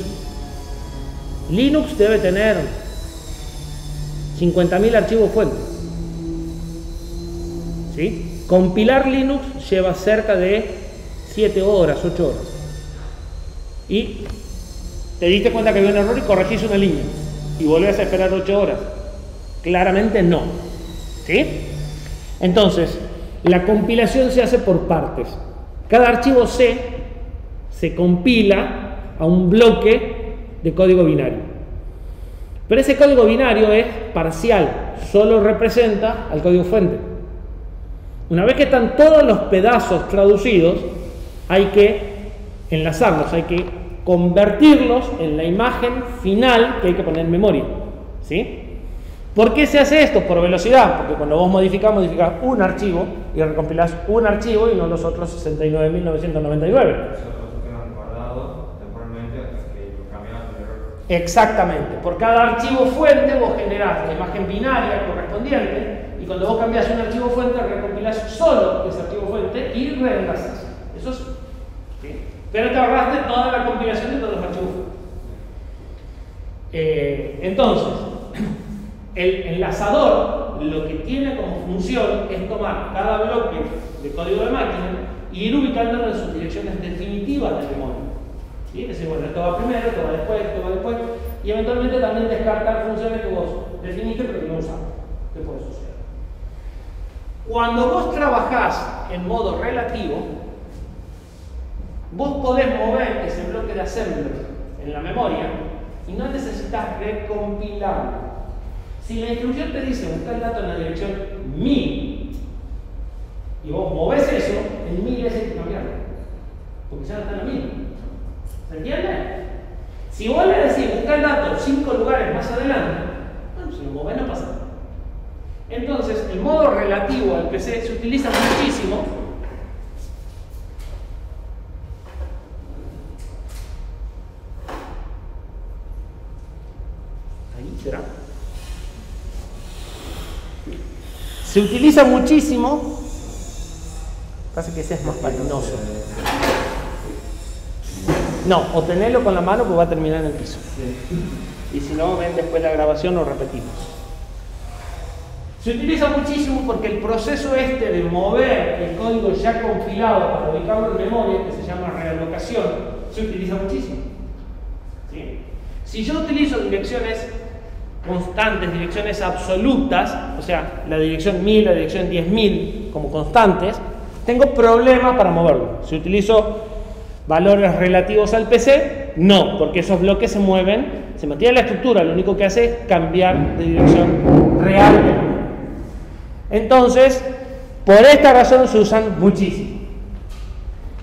Linux debe tener 50.000 archivos fuentes, ¿sí? Compilar Linux lleva cerca de 7 horas, 8 horas. y te diste cuenta que había un error y corregís una línea y volvés a esperar 8 horas. Claramente no. ¿Sí? Entonces, la compilación se hace por partes. Cada archivo C se compila a un bloque de código binario. Pero ese código binario es parcial, solo representa al código fuente. Una vez que están todos los pedazos traducidos, hay que enlazarlos, hay que convertirlos en la imagen final que hay que poner en memoria. ¿Sí? ¿Por qué se hace esto? Por velocidad, porque cuando vos modificás un archivo y recompilás un archivo y no los otros 69.999. Exactamente. Por cada archivo fuente vos generás la imagen binaria correspondiente y cuando vos cambiás un archivo fuente recompilás solo ese archivo fuente y reenlazás. Eso es. ¿Sí? Pero te ahorraste toda la compilación de todos los archivos fuente. Entonces, el enlazador lo que tiene como función es tomar cada bloque de código de máquina y ir ubicándolo en sus direcciones definitivas de memoria. ¿Sí? Es decir, bueno, esto va primero, esto va después, y eventualmente también descartar funciones que vos definiste pero que no usás. ¿Qué puede suceder? Cuando vos trabajás en modo relativo, vos podés mover ese bloque de assembler en la memoria y no necesitas recompilarlo. Si la instrucción te dice buscar el dato en la dirección 1000 y vos movés eso, el 1000 es hay que cambiarlo, porque ya no está en la 1000. ¿Se entiende? Si vos le decís buscar el dato 5 lugares más adelante, bueno, si lo movés no pasa nada. Entonces, el modo relativo al PC se utiliza muchísimo. Ahí será. Se utiliza muchísimo. Pasa que ese es más paginoso. No, o tenelo con la mano porque va a terminar en el piso. Y si no, ven después la grabación, lo repetimos. Se utiliza muchísimo porque el proceso este de mover el código ya compilado para ubicarlo en memoria, que se llama realocación, se utiliza muchísimo. ¿Sí? Si yo utilizo direcciones constantes, direcciones absolutas, o sea, la dirección 1000, la dirección 10.000 como constantes, tengo problemas para moverlo. Si utilizo valores relativos al PC, no, porque esos bloques se mueven, se mantiene la estructura, lo único que hace es cambiar de dirección real. Entonces, por esta razón se usan muchísimo.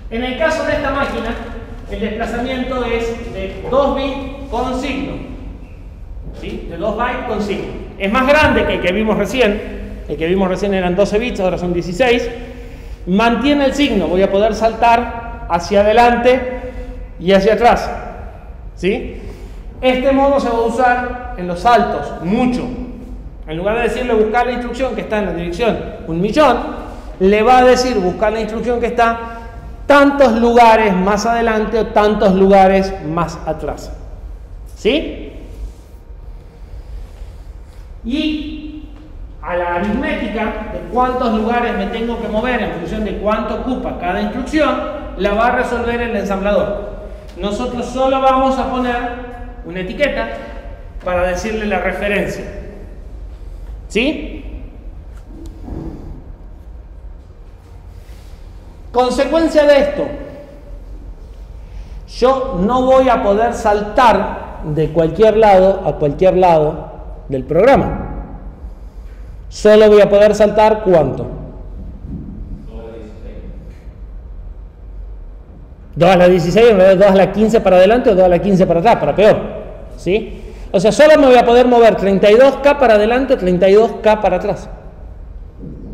En el caso de esta máquina, el desplazamiento es de 2 bits con signo. ¿Sí? De 2 bytes con signo. Es más grande que el que vimos recién. El que vimos recién eran 12 bits, ahora son 16. Mantiene el signo, voy a poder saltar hacia adelante y hacia atrás. ¿Sí? Este modo se va a usar en los saltos, mucho. En lugar de decirle buscar la instrucción que está en la dirección 1.000.000, le va a decir buscar la instrucción que está tantos lugares más adelante o tantos lugares más atrás. ¿Sí? Y a la aritmética de cuántos lugares me tengo que mover en función de cuánto ocupa cada instrucción, la va a resolver el ensamblador. Nosotros solo vamos a poner una etiqueta para decirle la referencia. ¿Sí? Consecuencia de esto, yo no voy a poder saltar de cualquier lado a cualquier lado del programa. Solo voy a poder saltar ¿cuánto? 2 a la 16, en realidad 2 a la 15 para adelante o 2 a la 15 para atrás, para peor. ¿Sí? O sea, solo me voy a poder mover 32K para adelante o 32K para atrás.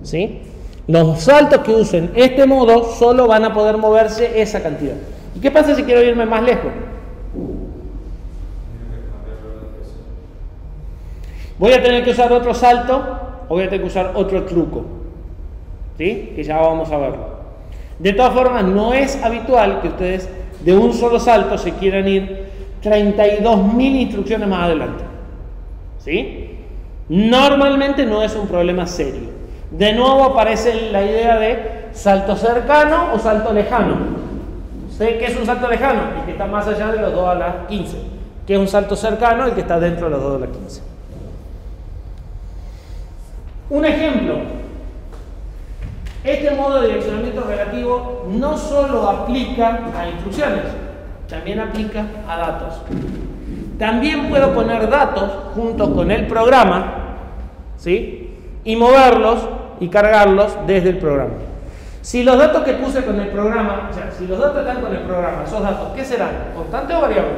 ¿Sí? Los saltos que usen este modo solo van a poder moverse esa cantidad. ¿Y qué pasa si quiero irme más lejos? Voy a tener que usar otro salto o voy a tener que usar otro truco. ¿Sí? Que ya vamos a verlo. De todas formas, no es habitual que ustedes de un solo salto se quieran ir 32.000 instrucciones más adelante. ¿Sí? Normalmente no es un problema serio. De nuevo aparece la idea de salto cercano o salto lejano. Sé que es un salto lejano, el que está más allá de los 2 a la 15. Que es un salto cercano, el que está dentro de los 2 a la 15. Un ejemplo. Este modo de direccionamiento relativo no solo aplica a instrucciones, también aplica a datos. También puedo poner datos juntos con el programa, ¿sí? Y moverlos y cargarlos desde el programa. Si los datos que puse con el programa, o sea, si los datos están con el programa, esos datos, ¿qué serán? ¿Constante o variable?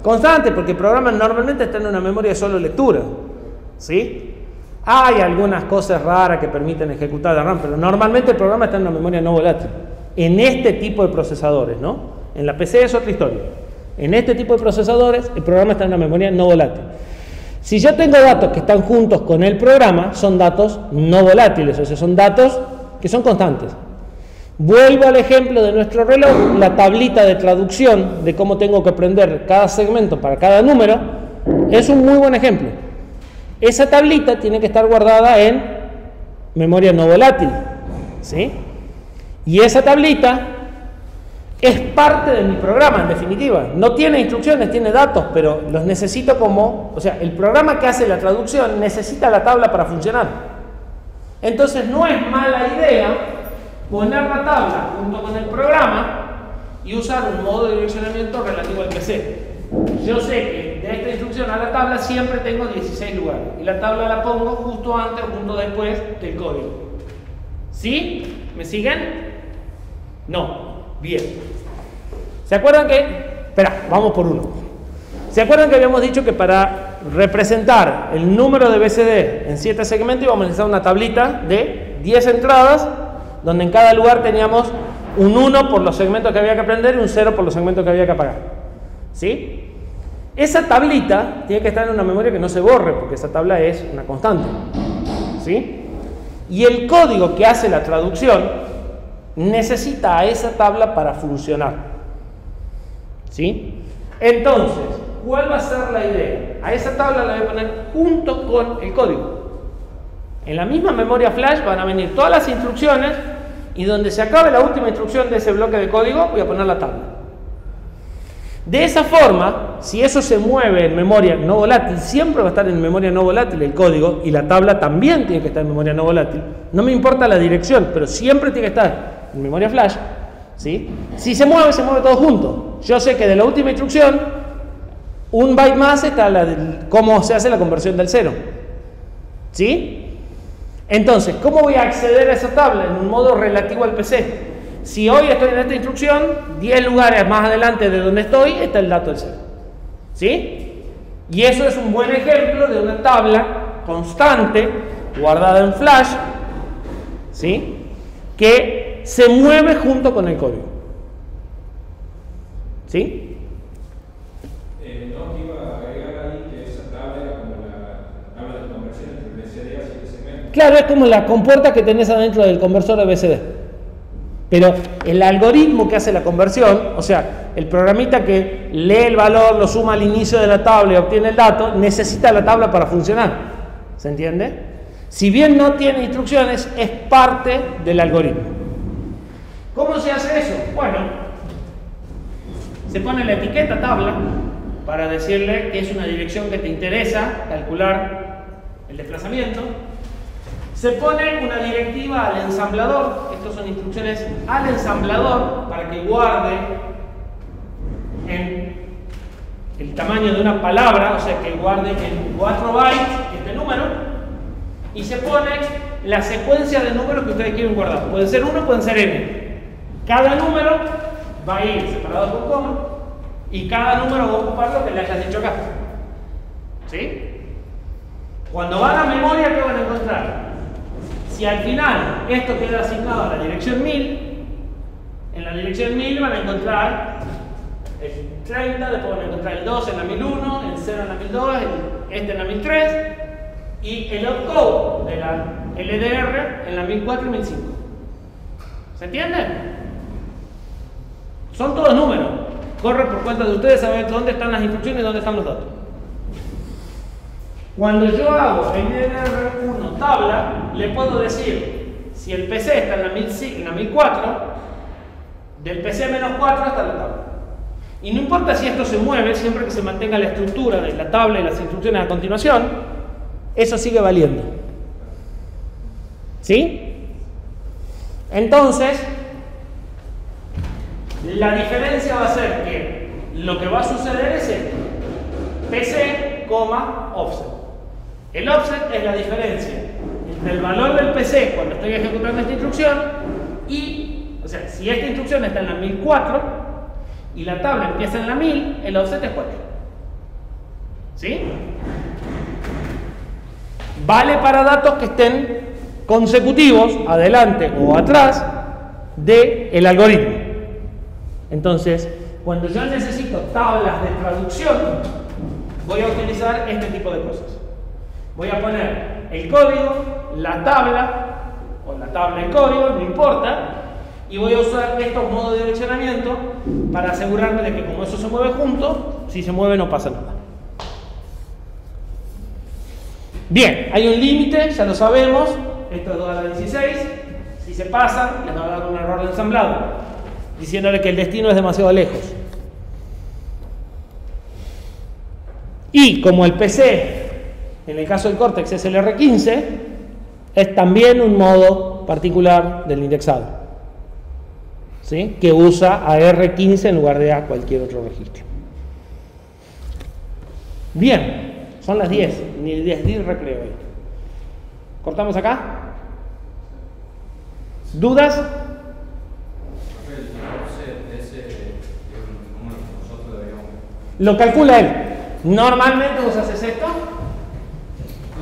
Constante, porque el programa normalmente está en una memoria de solo lectura, ¿sí? Hay algunas cosas raras que permiten ejecutar la RAM, pero normalmente el programa está en una memoria no volátil. En este tipo de procesadores, ¿no? En la PC es otra historia. En este tipo de procesadores, el programa está en una memoria no volátil. Si yo tengo datos que están juntos con el programa, son datos no volátiles, o sea, son datos que son constantes. Vuelvo al ejemplo de nuestro reloj, la tablita de traducción de cómo tengo que prender cada segmento para cada número, es un muy buen ejemplo. Esa tablita tiene que estar guardada en memoria no volátil, ¿sí? Y esa tablita es parte de mi programa, en definitiva. No tiene instrucciones, tiene datos, pero los necesito como... O sea, el programa que hace la traducción necesita la tabla para funcionar. Entonces no es mala idea poner la tabla junto con el programa y usar un modo de direccionamiento relativo al PC. Yo sé que de esta instrucción a la tabla siempre tengo 16 lugares y la tabla la pongo justo antes o justo después del código. ¿Sí? ¿Me siguen? No. Bien. ¿Se acuerdan que... Espera, vamos por uno. ¿Se acuerdan que habíamos dicho que para representar el número de BCD en 7 segmentos íbamos a necesitar una tablita de 10 entradas donde en cada lugar teníamos un 1 por los segmentos que había que aprender y un 0 por los segmentos que había que apagar? ¿Sí? Esa tablita tiene que estar en una memoria que no se borre porque esa tabla es una constante. ¿Sí? Y el código que hace la traducción necesita a esa tabla para funcionar. ¿Sí? Entonces, ¿cuál va a ser la idea? A esa tabla la voy a poner junto con el código. En la misma memoria flash van a venir todas las instrucciones y donde se acabe la última instrucción de ese bloque de código voy a poner la tabla. De esa forma, si eso se mueve en memoria no volátil, siempre va a estar en memoria no volátil el código y la tabla también tiene que estar en memoria no volátil. No me importa la dirección, pero siempre tiene que estar en memoria flash. ¿Sí? Si se mueve todo junto. Yo sé que de la última instrucción, un byte más está cómo se hace la conversión del 0. ¿Sí? Entonces, ¿cómo voy a acceder a esa tabla en un modo relativo al PC? Si hoy estoy en esta instrucción, 10 lugares más adelante de donde estoy está el dato del 0. ¿Sí? Y eso es un buen ejemplo de una tabla constante guardada en flash, ¿sí? Que se mueve junto con el código. ¿Sí? No, iba a agregar ahí que esa tabla era como la tabla de conversión entre BCD a 7 segmentos. Claro, es como la compuerta que tenés adentro del conversor de BCD. Pero el algoritmo que hace la conversión, o sea, el programita que lee el valor, lo suma al inicio de la tabla y obtiene el dato, necesita la tabla para funcionar. ¿Se entiende? Si bien no tiene instrucciones, es parte del algoritmo. ¿Cómo se hace eso? Bueno, se pone la etiqueta tabla para decirle que es una dirección que te interesa calcular el desplazamiento. Se pone una directiva al ensamblador, estas son instrucciones al ensamblador para que guarde en el tamaño de una palabra, o sea que guarde en 4 bytes este número, y se pone la secuencia de números que ustedes quieren guardar. Pueden ser 1, pueden ser n. Cada número va a ir separado por coma y cada número va a ocupar lo que le hayas dicho acá. ¿Sí? Cuando van a memoria, ¿qué van a encontrar? Si al final esto queda asignado a la dirección 1000, en la dirección 1000 van a encontrar el 30, después van a encontrar el 2 en la 1001, el 0 en la 1002, este en la 1003 y el opcode de la LDR en la 1004 y 1005. ¿Se entiende? Son todos números. Corre por cuenta de ustedes saber dónde están las instrucciones y dónde están los datos. Cuando yo hago en NR1 tabla, le puedo decir si el PC está en la 1004, del PC menos 4 hasta la tabla. Y no importa si esto se mueve, siempre que se mantenga la estructura de la tabla y las instrucciones a continuación, eso sigue valiendo. ¿Sí? Entonces, la diferencia va a ser que lo que va a suceder es esto: PC, offset. El offset es la diferencia entre el valor del PC cuando estoy ejecutando esta instrucción y, o sea, si esta instrucción está en la 1004 y la tabla empieza en la 1000, el offset es 4. ¿Sí? Vale para datos que estén consecutivos, adelante o atrás del algoritmo. Entonces, cuando yo necesito tablas de traducción, voy a utilizar este tipo de cosas. Voy a poner el código, la tabla, o la tabla en código, no importa, y voy a usar estos modos de direccionamiento para asegurarme de que como eso se mueve junto, si se mueve no pasa nada. Bien, hay un límite, ya lo sabemos, esto es 2 a la 16, si se pasan les va a dar un error de ensamblado, diciéndole que el destino es demasiado lejos. Y como el PC, en el caso del Cortex es el R15, es también un modo particular del indexado, ¿sí? Que usa a R15 en lugar de a cualquier otro registro. Bien, son las 10, ni 10 de recreo hoy. ¿Cortamos acá? ¿Dudas? Lo calcula él. Normalmente vos haces esto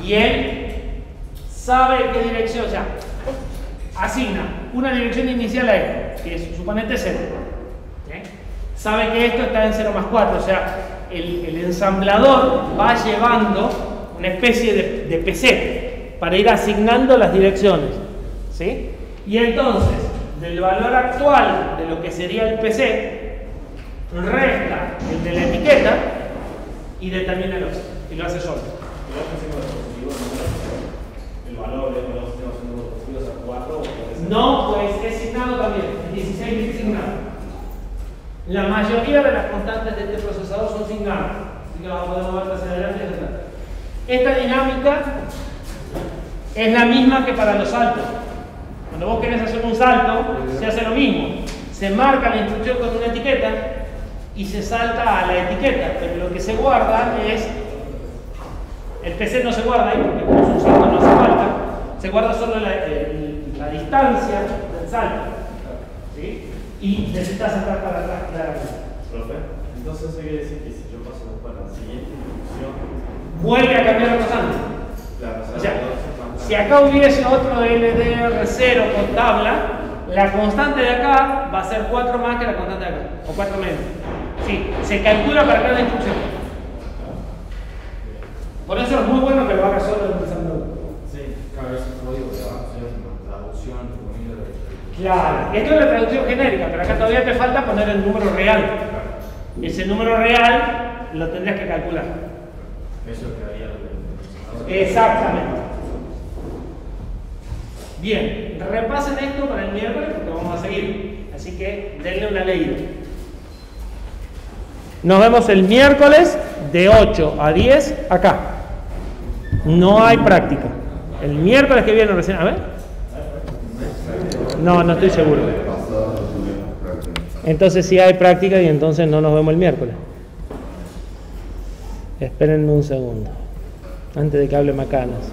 y él sabe qué dirección, o sea, asigna una dirección inicial a esto, que es suponete 0. ¿Sí? Sabe que esto está en 0 más 4, o sea, el ensamblador va llevando una especie de PC para ir asignando las direcciones. ¿Sí? Y entonces, del valor actual de lo que sería el PC, resta el de la etiqueta y determina el offset, y lo hace solo. ¿El valor de los números positivos a 4? No, pues es signado también, 16 bits signado. La mayoría de las constantes de este procesador son signadas, así que vamos a poder mover hacia adelante y hacia atrás. Esta dinámica es la misma que para los saltos. Cuando vos querés hacer un salto, se hace lo mismo. Se marca la instrucción con una etiqueta y se salta a la etiqueta, pero lo que se guarda es... El PC no se guarda ahí porque como es un salto no hace falta, se guarda solo la distancia del salto. ¿Sí? Y necesitas saltar para atrás claramente. Profe, entonces eso quiere decir que si yo paso después a la siguiente instrucción, vuelve a cambiar la constante. claro, O sea, si acá hubiese otro LDR0 con tabla, la constante de acá va a ser 4 más que la constante de acá, o 4 menos. Sí, se calcula para cada instrucción. Por eso es muy bueno que lo haga solo el ensamblador. sí, cada vez el código de abajo es una traducción, Claro, esto es la traducción genérica, pero acá todavía te falta poner el número real. Ese número real lo tendrías que calcular. eso quedaría Exactamente. Bien, repasen esto para el miércoles porque vamos a seguir. Así que denle una leída. Nos vemos el miércoles de 8 a 10 acá. No hay práctica. El miércoles que viene recién, a ver. No, no estoy seguro. Entonces sí hay práctica y entonces no nos vemos el miércoles. Espérenme un segundo. Antes de que hable Macanas.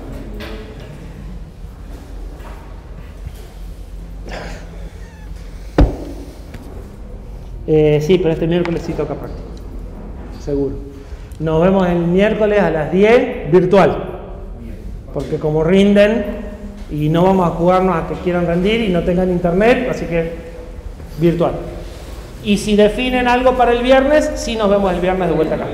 Sí, pero este miércoles sí toca práctica. Seguro. Nos vemos el miércoles a las 10 virtual. Porque como rinden y no vamos a jugarnos a que quieran rendir y no tengan internet, así que virtual. Y si definen algo para el viernes, sí nos vemos el viernes de vuelta acá.